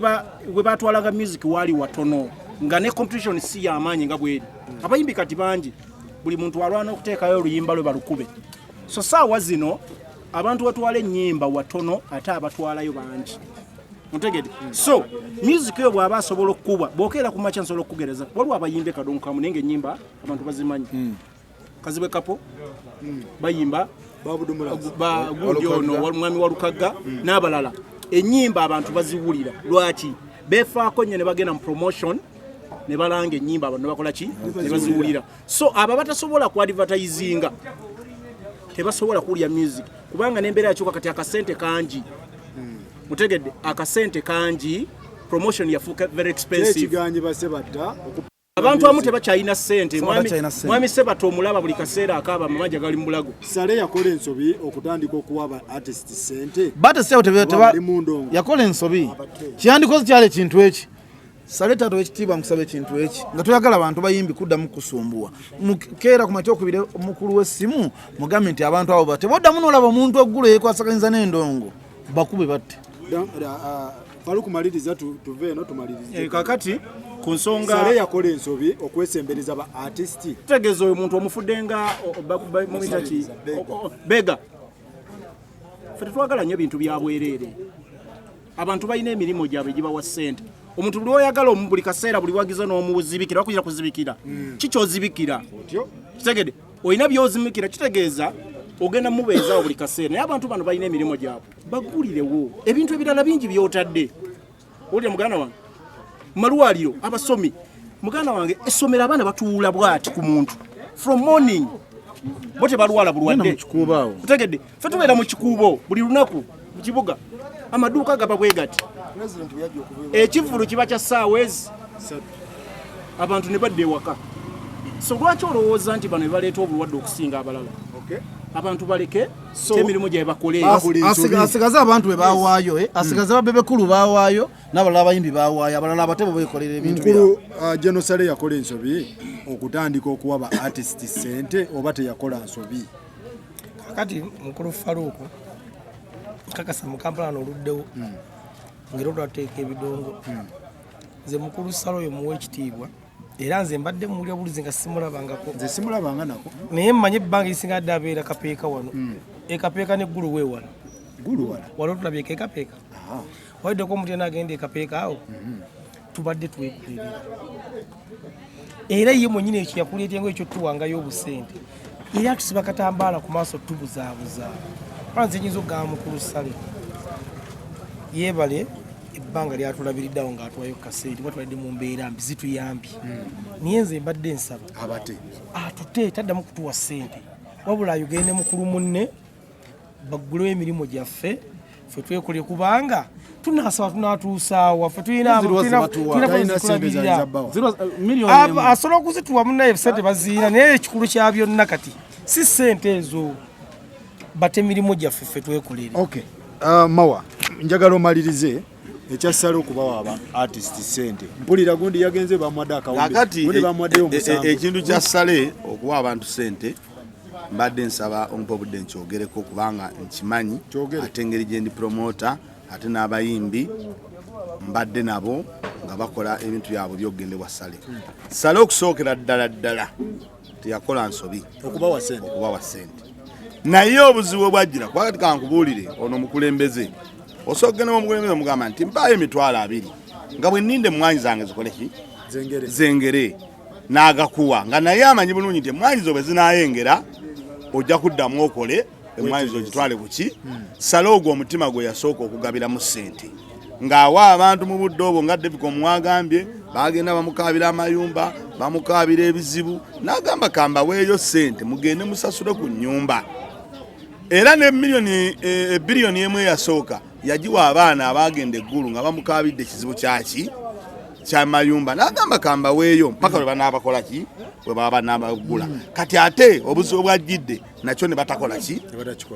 we batwalaga music wali watono nga ne competition si yamanyi nga bweri. Abayimbi kati bangi buli muntu alwana okuteekayo oluyimba lwe balukube. So saawa zino abantu batwala ennyimba watono ate abatwalayo bangi. Mutegede. So music yo bwaba asobola okuba bokera ku macha nsobola okugereza waliwo abayimbe kadongo kamu nenge ennyimba abantu bazimanyi. Kazibwe kapo bayimba ba gudyono walumwami walukaga n'abalala ennyimba abantu baziwulira lwaki befaako nnyo ne bagenda mu promotion ne balanga ennyimba abantu bakola ki ne baziwulira. So aba batasobola ku advertisinga tebasobola kulya music kubanga n'embeera yakyuka kati akasente kangi. Mutegedde akasente kangi promotion yafuuka very expensive. Abantu amu tebakyayina ssente. Mwami Ssebata omulaba buli kaseera akaaba mamaja gali mu bulago. Saleh yakola ensobi okutandika okuwa artist ssente. Bata Ssebata yakola ensobi kyandikoze kyali ekintu eki. Saleh tato ekitiibwa nkusaba ekintu eki nga toyagala abantu bayimbi kuddamu kusumbua mukeera ku makya okubire mukulu w'essimu mugambe nti abantu abo bateboddamu n'olaba omuntu oggulu yeekwasaganyiza n'endongo bakube batte. Faruku maliriza tuve no tumalirize. Kakati ku nsonga Saleh yakola ensobi okwesembereza ba artist. Tegeeza oyo muntu omufuddenga mumitachi bega. Fete twagala nnyo ebintu bya bwereere. Abantu balina emirimu gyabwe gibawa ssente. Omuntu buli oyagala buli kaseera buli wagiza n'omuzibikira wakuzira kuzibikira. Kikyozibikira. Kitegede. Oyina byozimikira kitegeeza ogenda mubeezaawo buli kaseera. Naye abantu bano balina emirimu gyabwe. Bagulirewo. Ebintu ebirala bingi byotadde. Olya muganda wange. Malwaliro abasomi. Muganda wange essomero abaana batuula bwati ku muntu. From morning. Bote balwala bulwadde. Mukikuubaawo. Kutegedde. Ffe tubeera mu kikuubo buli lunaku mu kibuga. Amaduuka gaba bwe gati. Ekivulu kiba kya ssaawa ezi. Abantu ne badda ewaka. So lwaki olowooza nti bano ne baleeta obulwadde okusinga abalala? Abantu baleke emirimu gyabwe bakole. Asigaze abantu be baawaayo, asigaze babebekulu baawaayo n'abalala abayimbi baawaayo, abalala abatebo beekolera ebintu byabwe. Mukulu Saleh yakola ensobi okutandika okuwa ba artist ssente oba teyakola nsobi? Kakati mukulu Faruku kakasa mu Kampala n'oluddewo ngero lwateeka ebidongo. Nze mukulu Saleh oyo muwe ekitiibwa era nze mbadde mulya bulizi nga simulabangako. Nze simulabanga nako. Naye mmanyi ebbanga lisinga dde abeera kapeeka wano. Ekapeeka n'eggulu weewala. Ggulu wala? Waliwo tulabyeko ekapeeka. Wayiddeko omuntu yena agenda ekapeeka awo tubadde twekulirira. Era ye mwennyini ekyo yakuleetenga ekyo tuwangayo obusente. Era tusiba katambaala ku maaso tubuzaabuza. Nze nyinza okugamba mukulu Saleh yeebale ebbanga lyatulabiriddawo ng'atuwayo kasente batwalidde mu mbeera mbi zituyambye. Naye nze mbadde nsaba atute taddamu kutuwa ssente wabula ayogende mukulu munne baggulewo emirimu gyaffe ffe twekolye kubanga tunasaba tunatuusaawa ffe tulina asobola okuzituwa munnaye ssente baziina naye ekikulu kya byonna kati si ssente ezo bate emirimu gyaffe ffe twekolere. Mawa njagala omalirize ekya Saleh okubawa aba artist ssente. Mpulira gundi yagenze bamwadde akawumbi ekintu kya Saleh okuwa abantu ssente mbadde nsaba omupa obudde nkyogereko kubanga nkimanyi ate engeri gye ndi promota ate n'abayimbi mbadde nabo nga bakola ebintu byabwe by'okugendebwa Saleh. Saleh okusookera ddala teyakola nsobi okubawa ssente. Naye obuzibu bwajjira kwakati kankubuulire ono omukulembeze osogena omukulembeze omugamba nti mpaayo emitwalo 2 nga bwe nninde emmwanyi zange zikole ki zengere n'agakuwa nga naye amanyi bulungi nti emmwanyi zo bwe zinayengera ojja kuddamu okole emmwanyi zo gitwale kuki. Saleh ogwo omutima gwe yasooka okugabiramu ssente ng'awa abantu mu budde obwo nga David omwagambye bagenda bamukaabira amayumba bamukaabira ebizibu n'agamba kambaweeyo ssente mugende musasule ku nnyumba. Era ne billioni emu eyasooka yagiwa abaana abagenda eggulu nga bamukaabidde ekizibu kya mayumba n'agamba kambaweeyo mpaka bwe banaabakola ki bwe baba banaabagula. Kati ate obuzibu bwajjidde nakyo ne batakola ki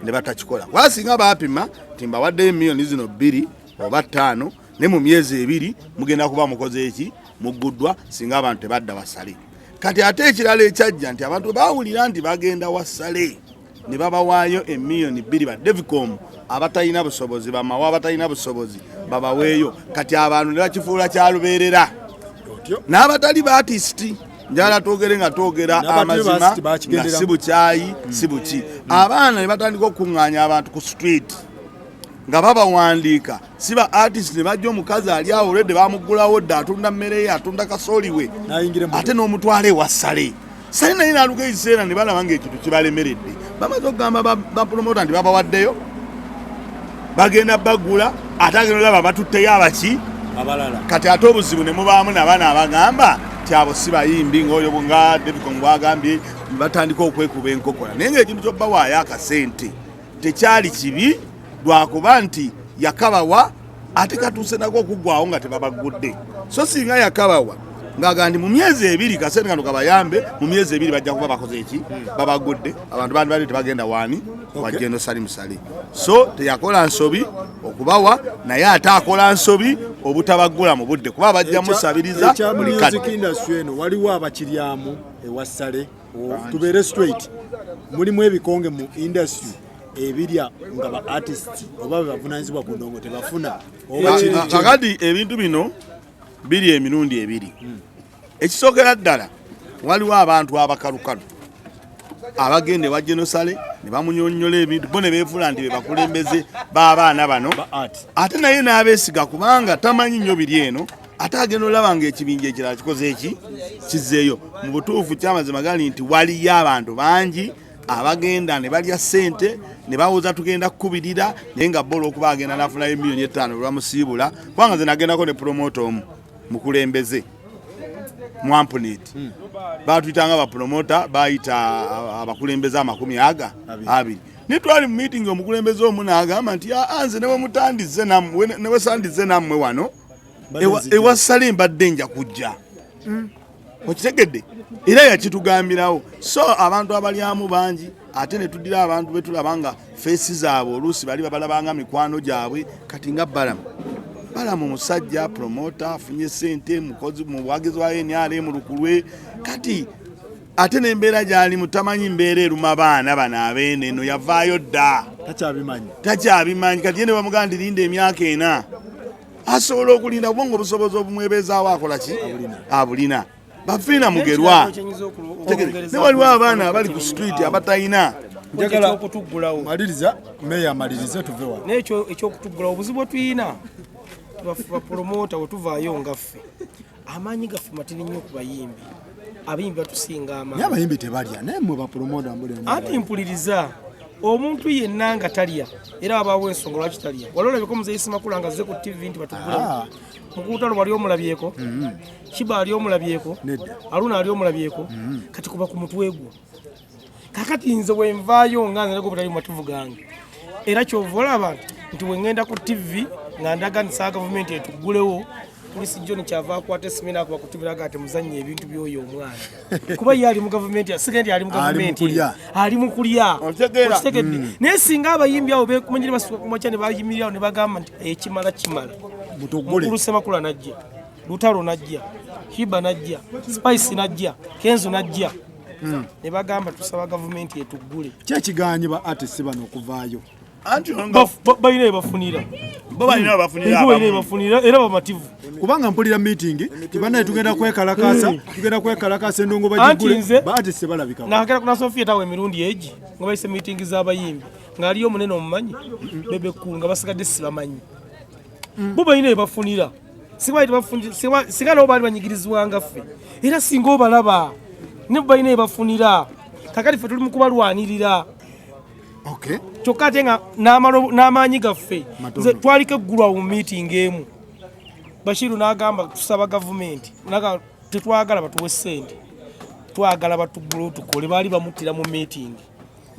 ne batakikola. Wasinga baapima nti mbawaddeyo miliyoni zino 2 oba 5 ne mu myezi ebiri mugenda kuba mukoze eki muguddwa singa abantu tebadda wasale. Kati ate ekirala ekyajja nti abantu baawulira nti bagenda wasale ne babawaayo $1,200,000 ba Devcom abatalina busobozi bamawa abatalina busobozi babaweeyo. Kati abantu ne bakifuula kyalubeerera n'abatali ba artisti njala twogere nga twogera amazima nga si bukyayi si buki. Abaana ne batandika okuŋŋaanya abantu ku street nga babawandiika si ba artist ne bajja omukazi ali awo olwedde bamuggulawo dda atunda mmere ye atunda kasooli we ate n'omutwala ewasale. Sale naye naaluka ekiseera ne balaba ng'ekintu kibalemeredde bamaze okugamba bapromota nti babawaddeyo bagenda baggula ate agenda olaba batutteyo abaki abalala. Kati ate obuzibu ne mubaamu n'abaana abagamba ti abo si bayimbi ng'oyo nga Devcom bwagambye batandika okwekuba enkokola naye ng'ekintu ky'obbawaayo akasente tekyali kibi lwakuba nti yakabawa ate katuuse nako okuggwawo nga tebabagudde. So singa yakabawa ng'aga ndi mu myezi ebiri kasente kano kabayambe mu myezi ebiri bajja kuba bakoze eki babagudde abantu bandi bali tebagenda waani wajjendo sali musale. So teyakola nsobi okubawa naye ate akola nsobi obutabagula mu budde kuba bajja musabiriza buli kati. Music industry eno waliwo abakiryamu ewasale tubeere straight mulimu ebikonge mu industry ebirya nga ba artists oba bavunanyizibwa ku ndongo tebafuna. Kakati ebintu bino biri emirundi ebiri. Ekisookera ddala waliwo abantu abakalukalu abagende wajje nosale ne bamunyonnyola ebintu bo ne beefuula nti be bakulembeze b'abaana bano ate naye n'abeesiga kubanga tamanyi nnyo biri eno ate agenda olaba ng'ekibinja ekirala kikoze eki kizzeeyo. Mu butuufu kyamazima gali nti waliyo abantu bangi abagenda ne balya ssente ne bawuza tugenda kukubirira naye nga bola okuba agenda n'afunayo $5,000,000 olwamusiibula kubanga nze nagendako ne promota omu mukulembeze mwampuniti batuyitanga bapromota bayita abakulembeze 20 ne twali mu meeting omukulembeze omu n'agamba nti nze newe mutandize nammwe newe sandize nammwe wano ewasale mbadde nja kujja okitegedde era yakitugambirawo. So abantu abalyamu bangi ate ne tuddira abantu betulaba nga feesi zaabwe oluusi bali babalabanga mikwano gyabwe. Kati nga balamu musajja promota afunye sente mukozi mu bwagizi wa NRM lukulwe kati ate n'embeera gyali mutamanyi mbeera eruma baana bano abeene eno yavaayo dda takyabimanyi kati yene bamugamba nti linda emyaka 4 asobola okulinda kubanga obusobozi obumwebezaawo akola ki abulina bafiina mugerwa ne waliwo abaana abali ku street abatalina njagala okutuggulawo maliriza meya maliriza tuve wano n'ekyo ekyokutuggulawo obuzibu tuyina bapromota wetuvaayo ngaffe amaanyi gaffe matini nnyo ku bayimbi abayimbi batusinga amaanyi abayimbi tebalya naye mwe bapromota anti mpuliriza omuntu yenna nga talya era abaawo ensonga lwaki talya wali olabeko muzeeyi Simakula nga azze ku TV nti batuggulawo mukutalo wali omulabyeko Kiba ali omulabyeko Aluna ali omulabyeko kati kuba ku mutwe gwo kakati nze wenvaayo nga nze nako butali matuvu gange era kyovola abantu nti wengenda ku TV nga ndaganisa gavumenti etuggulewo polisi John kyava akwate semina kuba kutubiraga ati muzannye ebintu by'oyo omwana kuba yali mu gavumenti asigende ali mu gavumenti ali mu kulya okitegedde naye singa abayimbi awo bekumanyire basuka kumacha ne bayimirira ne bagamba nti ekimala mukulu Semakula najja Lutalo najja Kiba najja Spice najja Kenzo najja ne bagamba tusaba gavumenti etuggule kyekiganye ba artists bano okuvaayo bayina bafunira era bamativu kubanga mpulira meeting tibanaye tugenda kwekalakasa endongo bagigule ba artists balabika nakera kuna Sofia tawe emirundi eji ngo bayise meeting z'abayimbi ngaliyo omunene omumanyi bebe cool nga basigadde sibamanyi bo bayina bafunira sigala obali banyigirizwa ngaffe era singa obalaba ne bayina bafunira kakati ffe tuli mu kubalwanirira kyokka ate nga n'amaanyi gaffe nze twaliko eggulwa mu meeting emu Bashiru n'agamba tusaba gavumenti tetwagala batuwe ssente twagala batuggulawo tukole baali bamuttira mu meeting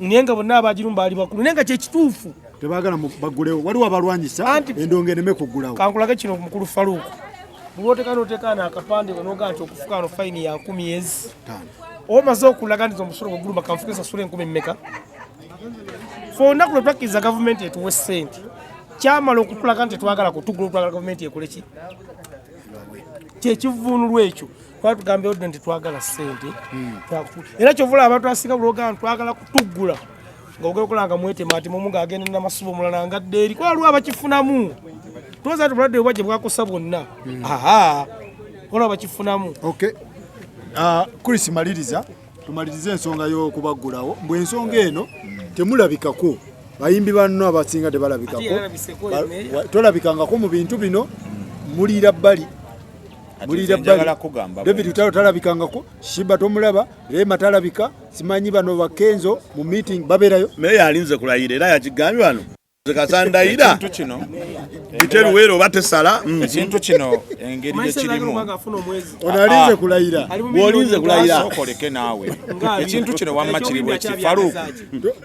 naye nga bonna abagirumba baali bakulu naye nga kyekituufu tebagala baggulewo waliwo abalwanyisa endongo eneme kuggulawo kankulage kino mukulu Faruku bulwotekanotekana akapande onoga nti okufuka no fine ya 10 years omaze okulaganiza omusolo gweguluma kanfuke sasule 10 mmeka fo olunaku lwe twakkiriza gavumenti etuwe ssente kyamala okutulaga nti twagala kutugula twagala gavumenti ekole ki kyekivvuunulwa ekyo kuba tugambye odde nti twagala ssente era kyovula abantu asinga buloga twagala kutugula ng'ogera okulanga mwetemaatema omu ng'agenda n'amasubo omulala ngadde eri kuba waliwo abakifunamu twoza nti bulwadde bwajje bwakosa bwonna waliwo abakifunamu. Chris maliriza tumalirize ensonga y'okubaggulawo mbwe ensonga eno temulabikako bayimbi banno abasinga tebalabikako tolabikangako mu bintu bino mulira bbali David Utalo talabikangako Shiba tomulaba Rema talabika simanyi bano bakenzo mu meeting baberayo meya alinze kulayira era yakigambye wano Kasandayira kintu kino biteruwero batesala ekintu kino engeri ekirimu onalinze kulayira wolinze kulayira okoleke naawe ekintu kino wamma kiribwa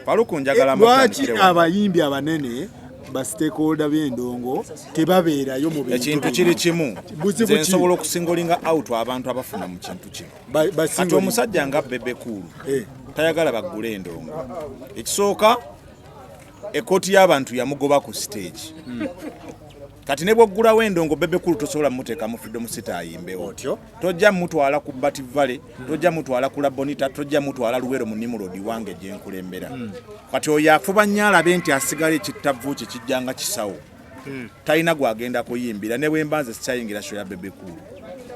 Faruku njagala lwaki abayimbi abanene ba stakeholder b'endongo tebabeerayo mu bintu ekintu kiri kimu nsobola okusingolinga out abantu abafuna mu kintu kino kati omusajja nga Bebe Cool tayagala baggule endongo ekisooka ekoti y'abantu yamugoba ku stage kati ne bwoggulawo endongo Bebe Cool tosobola muteeka mu Freedom City ayimbewo tojja mutwala ku Bati Valley tojja mutwala ku Labonita tojja mutwala Luwero mu Nimrod wange gye nkulembera kati oyo afuba nnyo alabe nti asigala ekittavu kye kijjanga kisawo talina gwagenda kuyimbira ne bwembanze sikyayingira show ya Bebe Cool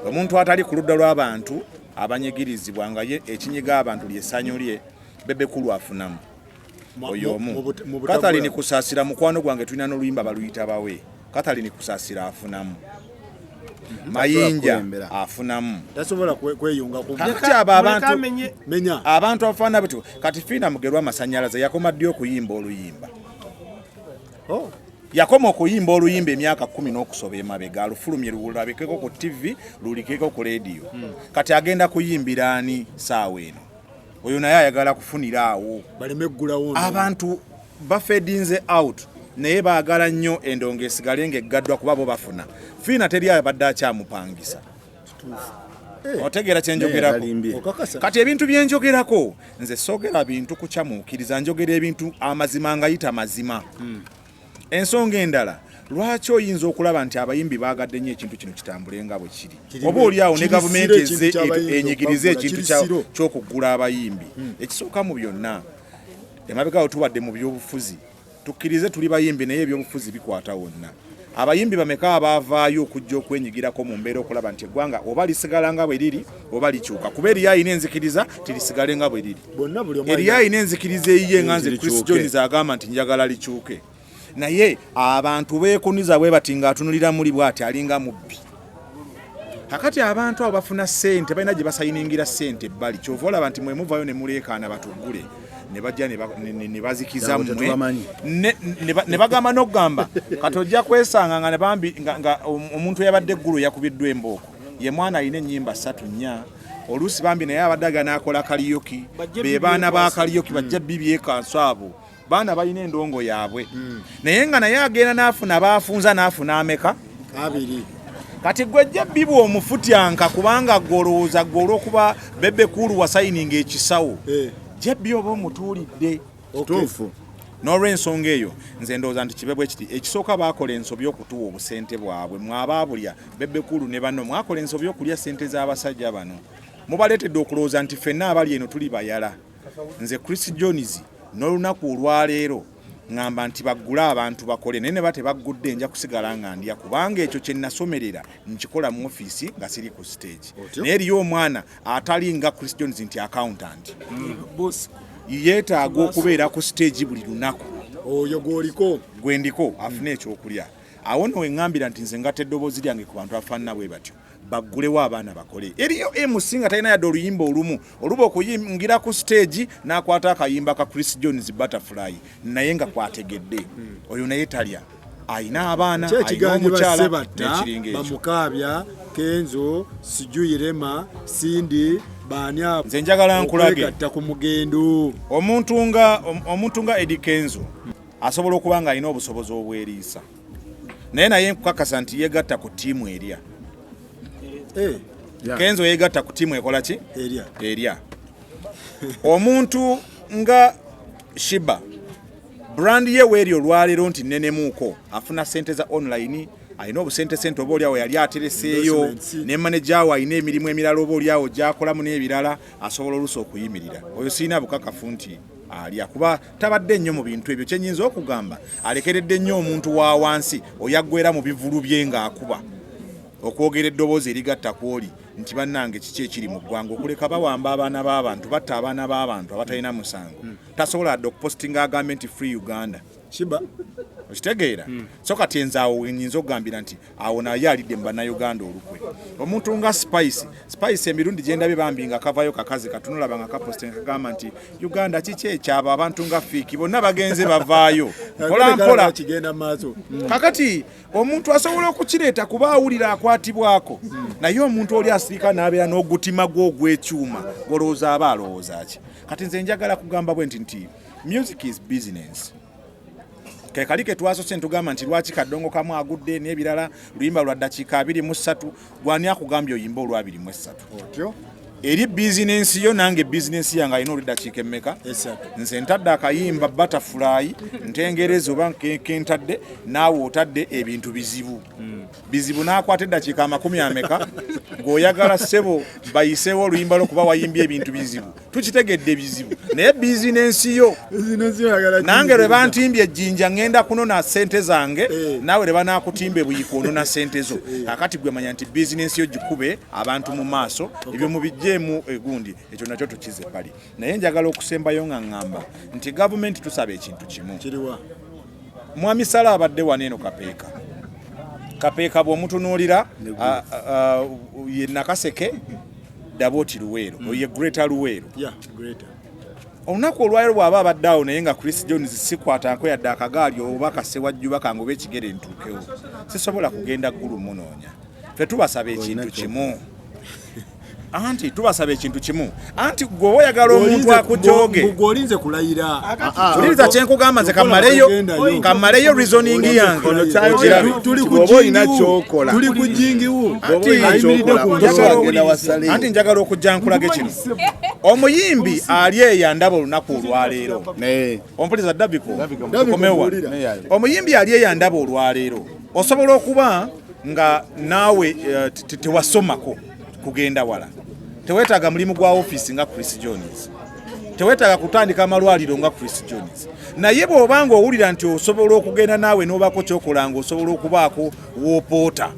omuntu atali ku ludda lw'abantu abanyigirizibwa nga ye ekinyiga abantu lyessanyu lye Bebe Cool afunamu oyo omu Catherine kusaasira mukwano gwange tulina n'oluyimba baluyita bawe Catherine kusaasira afunamu Mayinja afunamu tasobola kweyunga ku kati abantu menya abantu afana bitu kati Fina Mugerwa Amasanyalaze yakoma ddi okuyimba oluyimba yakoma okuyimba oluyimba emyaka 10 n'okusoba emabega alufulumye lulabikeko ku TV lulikeko ku radio kati agenda kuyimbira ani saawa eno oyo naye ayagala kufunira awo baleme ggulawo abantu bafedinze out naye baagala nnyo endongo esigale ng'eggaddwa kuba bo bafuna Fina teri abadde akyamupangisa otegeera kyenjogerako kati ebintu byenjogerako nze soogera bintu kukyamuukiriza njogera ebintu amazima ngayita mazima ensonga endala lwaki oyinza okulaba nti abayimbi baagadde nnyo ekintu kino kitambule nga bwe kiri oba oliawo ne gavumenti eze enyigirize ekintu ky'okuggula abayimbi ekisooka mu byonna emabegaawo tuwadde mu byobufuzi tukkirize tuli bayimbi naye ebyobufuzi bikwata wonna abayimbi bameka abaavaayo okujja okwenyigirako mu mbeera okulaba nti eggwanga oba lisigala nga bwe liri oba likyuka kuba eriyayina enzikiriza tirisigale nga bwe liri eriyayina enzikiriza eyiye nga nze Chris Jones agamba nti njagala likyuke naye abantu beekuniza bwe bati ng'atunulira muli bw'ati alinga mubbi kakati abantu abo bafuna ssente balina gye basayiningira ssente ebbali kyova olaba nti mwe muvaayo ne muleekaana batuggule ne bajja ne bazikiza mmwe ne bagamba n'okugamba kati ojja kwesanga nga nebambi nga omuntu eyabadde eggulu yakubiddwa embooko ye mwana alina ennyimba 3-4 oluusi bambi naye abadde aga n'akola kaliyoki be baana ba kaliyoki bajja bibi ekanso abo baana balina endongo yaabwe naye nga naye agenda n'afuna baafunza n'afuna ameka 2 kati gwejja bibwa omufutyanka kubanga golowooza olw'okuba Bebe Cool wasayininga ekisawo jebbi oba omutuulidde tuufu n'olw'ensonga eyo nze ndowooza nti kibe bwe kiti ekisooka baakola ensobi okutuwa obusente bwabwe mwabaabulya Bebe Cool ne banno mwakola ensobi okulya ssente z'abasajja bano mubaleetedde okulowooza nti ffenna abali eno tuli bayala nze Chris Jones n'olunaku olwaleero ngamba nti baggula abantu bakole naye ne bate baggudde nja kusigala nga ndya kubanga ekyo kye nasomerera nkikola mu ofiisi nga siri ku stage naye eriyo omwana atali nga Chris Jones nti accountant yeetaaga okubeera ku stage buli lunaku oyo gwoliko gwendiko afune ekyokulya awo no weŋŋambira nti nze ngatta eddoboozi lyange ku bantu afaanana bwe batyo baggulewo abaana bakole eriyo MC nga talina yadde oluyimba olumu oluba okuyingira ku stage n'akwata akayimba ka Chris Jones Butterfly naye nga kwategedde oyo naye talya ayina abaana ayina omukyala n'ekiringa ekyo bamukaabya Kenzo Sijui Rema Sindi baanya nze njagala nkulage ku mugendo omuntu nga Eddie Kenzo asobola okuba nga alina obusobozi obweriisa naye nkukakasa nti yegatta ku ttiimu erya Kenzo yegatta ku ttiimu ekola ki erya omuntu nga Shiba brand ye weeri olwaleero nti nnenemuuko afuna ssente za online alina obusente oba oliawo yali atereseeyo ne manager we alina emirimu emirala oba oliawo gyakolamu n'ebirala asobola oluusi okuyimirira oyo sirina bukakafu nti alya kuba tabadde nnyo mu bintu ebyo kyenyinza okugamba alekeredde nnyo omuntu wa wansi oyaggwera mu bivulu bye ng'akuba okwogera eddoboozi erigatta kwoli nti bannange kiki ekiri mu ggwanga okuleka bawamba abaana b'abantu batta abaana b'abantu abatalina musango tasobola adde okupostinga agambe nti free Uganda Shiba okitegeera so kati enze awo nyinza okugambira nti awo naye alidde mu bannayuganda olukwe omuntu nga spice emirundi gyendabye bambi nga kavayo kakazi katunulaba nga kapostinga kagamba nti Uganda kiki ekyabo abantu nga fiiki bonna bagenze bavaayo mpolampola kakati omuntu asobola okukireeta kuba awulira akwatibwako naye omuntu oli asirika n'abeera n'ogutima gwe ogw'ekyuma golowooza aba alowooza ki kati nze njagala kugamba bwe nti music is business kekalike twasose ntugamba nti lwaki kadongo kamu agudde n'ebirala luyimba lwa ddakiika 23 gwani akugambye oyimba olwa 23 otyo eri bizinensi yo nange bizinensi yange alina oluddakiika emmeka nze ntadde akayimba butterfly ntengereza oba kentadde naawe otadde ebintu bizibu n'akwata eddakiika 40 ng'oyagala ssebo bayiseewo oluyimba lwokuba wayimbye ebintu bizibu tukitegedde bizibu naye bizinensi yo nange lwe bantimbye ejjinja ngenda kunona ssente zange naawe lwe banaakutimba buyika onona ssente zo kakati gwe manya nti bizinensi yo gikube abantu mu maaso ebyo mubijjeemu egundi ekyo nakyo tukize bali naye njagala okusembayo nga ŋŋamba nti gavumenti tusaba ekintu kimu mwami Saleh abadde waneeno kapeeka bw'omutunuulira ye Nakaseke Dabooti Luweero ye Greater Luweero olunaku olwaliro bw'aba abadde awo naye nga Chris Jones sikwatako yadde akagaali oba kasewajjuba kange oba ekigere ntuukewo sisobola kugenda ggulu munoonya ffe tubasaba ekintu kimu anti tubasaba ekintu kimu anti gwe oyagala omuntu akujoge gwolinze kulayira tuliza kyenkugamba nze kamaleyo reasoning yange tuli ku jingiwo anti njagala okujjankulaga kino omuyimbi ali eyandaba olunaku olwaleero ompuliza Dabiko omuyimbi ali eyandaba olwaleero osobola okuba nga naawe tewasomako kugenda wala tewetaaga mulimu gwa office nga Chris Jones tewetaaga kutandika amalwaliro nga Chris Jones naye bw'obanga owulira nti osobola okugenda naawe n'obaako kyokolanga osobola okubaako woopoota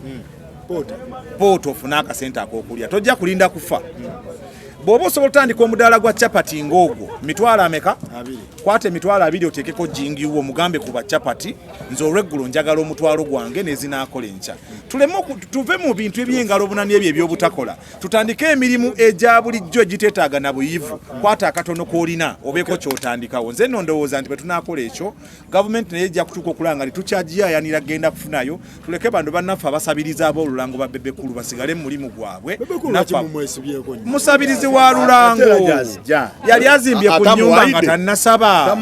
poota ofuna akasente ak'okulya tojja kulinda kufa bw'oba osobola otandika omudaala gwa capati ng'ogwo mitwalo ameka kwata emitwalo 2 oteekeko jingiwo omugambe ku bacapati nze olweggulo njagala omutwalo gwange nezinaakola enkya tuleme tuve mu bintu eby'engalo obunani ebyo ebyobutakola tutandike emirimu egya bulijjo egiteetaaga na buyivu kwata akatono k'olina obeeko kyotandikawo nze nno ndowooza nti bwe tunaakola ekyo gavumenti naye ejja kutuuka okulanga tukyagiyayanira genda kufunayo tuleke bantu bannaffe abasabiriza ab'olulango ba Bebekulu basigale mu mulimu gwabwe musabirizi wa lulango yali azimbye ku nnyumba nga tannasaba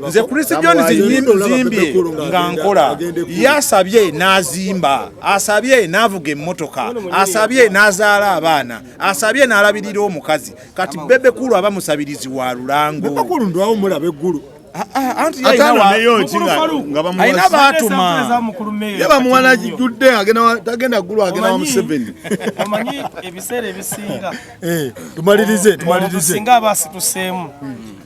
nze Chris Jones nzimbye nga nkola yasabye n'azimba asabye n'avuga emmotoka asabye n'azaala abaana asabye n'alabirira omukazi kati Bebekulu aba musabirizi wa lulango Bebekulu ndwawo mulaba eggulu anti ayina baatuma yabamuwana jjudde tagenda ggulu agenda wa Museveni omanyi ebiseera ebisinga tumalirize singa abasituseemu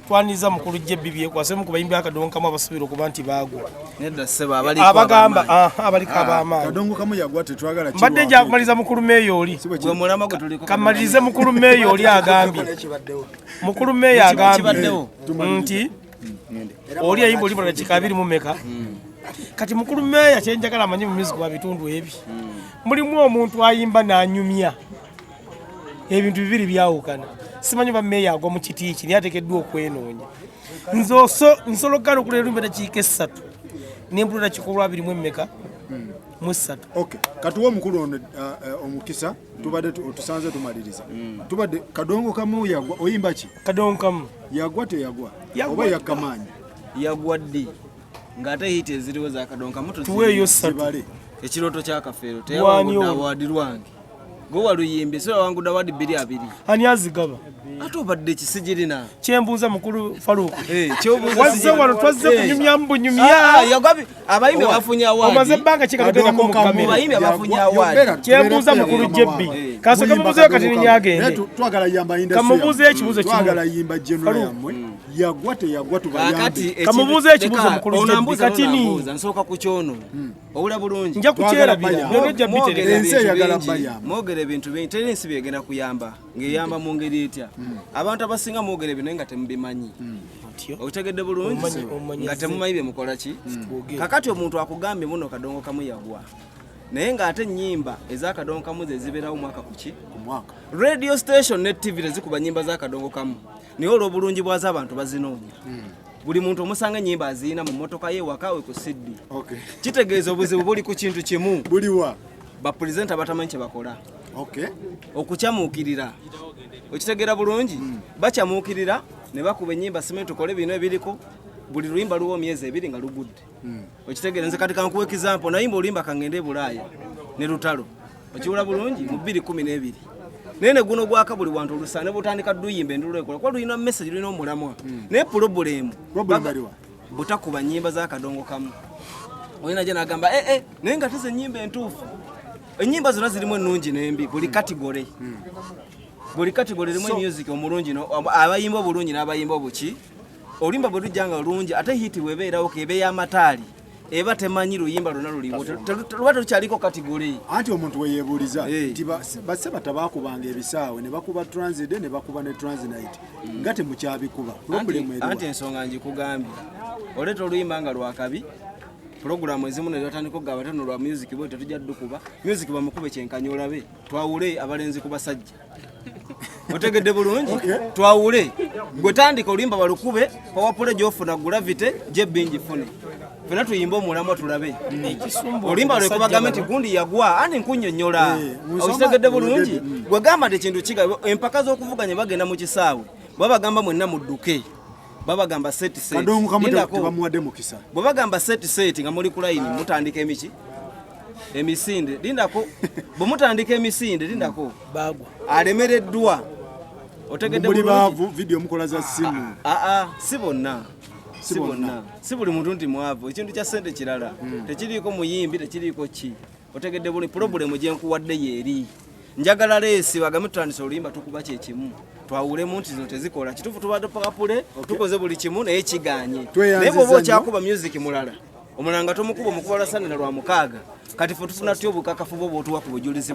twaniza mukulu jjebbi byekwasemu ku bayimbi akadongo kamu abasubira okuba nti baagwa abagamba abaliko ab'amaanyi kadongo kamu yagwa tetwagala mbadde nja kumaliza mukulu meeyo oli kamalirize mukulu meeyo oli agambye mukulu meeyo agambye nti oli ayimba oli badakiika 2 mu meka kati mukulu meeya kyenjagala amanyi mu music wa bitundu ebi mulimu omuntu ayimba n'anyumya ebintu bibiri byawukana simanyi ba meeya agwa mu kiti ki naye ateekeddwa okwenoonya nsologana okulera olumba dakiika 3 nempulira kikolwa 2 mu meka mu 3 okay katuwa omukulu ono omukisa tubadde tusanze tumaliriza tubadde kadongo kamu yagwa oyimba ki kadongo kamu yagwa teyagwa oba yakamaanyi yagwa ddi ng'ate hiti eziriwo za kadongo kamu tuweeyo 3 ekiroto kya kafeero teyawabudde awaadi lwange Go waluyimbi so wanguda wadi 2 ani azigaba ate obadde kisijirina kyembuuza mukulu Faruku kyobuuza wazze wano twazze kunyumya mbunyumya yagabi abayimbi bafunya awadi omaze bbanga kikagenda mu kamera abayimbi bafunya awadi kyembuuza mukulu Jebbi kasoka mubuze kati ninyagende twagala yamba industry kamubuze ekibuzo kimu twagala yimba general yamwe yagwa tubayambe kamubuze ekibuzo mukulu Jebbi kati ni nsoka ku kyono obula bulungi nja kukyerabira none Jebbi ense yagala bayamba mwogere ebintu bingi tenensi byegenda kuyamba ng'eyamba mu ngeri etya abantu abasinga mwogere ebintu naye nga temubimanyi okitegedde bulungi nga temumanyi bye mukola ki kakati omuntu akugambye muno kadongo kamu yagwa naye ng'ate ennyimba ez'akadongo kamu ze zibeerawo mwaka ku mwaka radio station ne tv tezikuba nnyimba z'akadongo kamu naye olw'obulungi bwazo abantu bazinoonya buli muntu omusanga ennyimba aziina mu mmotoka ye wakawe ku siddi kitegeeza obuzibu buli ku kintu kimu buliwa bapulezenta batamanyi kye bakola okukyamuukirira okitegeera bulungi bakyamuukirira ne bakuba ennyimba simanyi tukole bino ebiriko buli luyimba luwo myezi 2 nga lugudde okitegeera nze kati kankuwa ekizampo nayimba oluyimba kangende bulaaya ne lutalo okiwula bulungi mu 2012 naye ne guno gwaka buli wantu olusaane butandika duyimba endulu ekola kuba lulina message lulina omulamwa naye pulobulemu butakuba nnyimba z'akadongo kamu olina gye nagamba naye nga teze ennyimba entuufu ennyimba zonna zirimu ennungi n'embi buli kategore erimu music omulungi abayimba obulungi n'abayimba obuki oluyimba bwe lujja nga lulungi ate hiti webeerawo keba ey'amataali eba temanyi luyimba lwonna luliwo luba telukyaliko kategore anti omuntu weyeebuuliza nti bassebata baakubanga ebisaawe ne bakuba transide ne bakuba ne transnite nga temukyabikuba anti ensonga ngikugambye oleeta oluyimba nga lwakabi puroguramu ezimu ne batandika okugaba tano lwa music bwe tetujja dukuba music bamukube kyenkanya olabe twawule abalenzi ku basajja otegedde bulungi twawule gwe tandika oluyimba balukube pawapule gy'ofuna gravity gy'ebbingi fune fena tuyimba omulamwa tulabe oluyimba lwekubagamba nti gundi yagwa ani nkunnyonnyola okitegedde bulungi gwe gamba nti ekintu kiga empaka z'okuvuganya bagenda mu kisaawe babagamba mwenna mudduke babagamba set kadongo kamuto bamuwadde mukisa babagamba set nga muli ku line mutandika emisinde lindako bumutandika emisinde lindako bagwa alemereddwa otegedde buli baavu video mukola za simu si buli muntu nti mwavu ekintu kya sente kirala tekiriiko muyimbi tekiriiko ki otegedde buli problemu gye nkuwadde yeeri njagala leesi bagambe tutandise oluyimba tukuba kyekimu twawulemu nti zino tezikola kituufu tubadde pakapule tukoze buli kimu naye kiganye naye bw'oba okyakuba music mulala omulala nga tomukuba omukuba lwa sande na lwa mukaaga kati fe tufuna tutya obukakafu bwo bw'otuwa ku bujulizi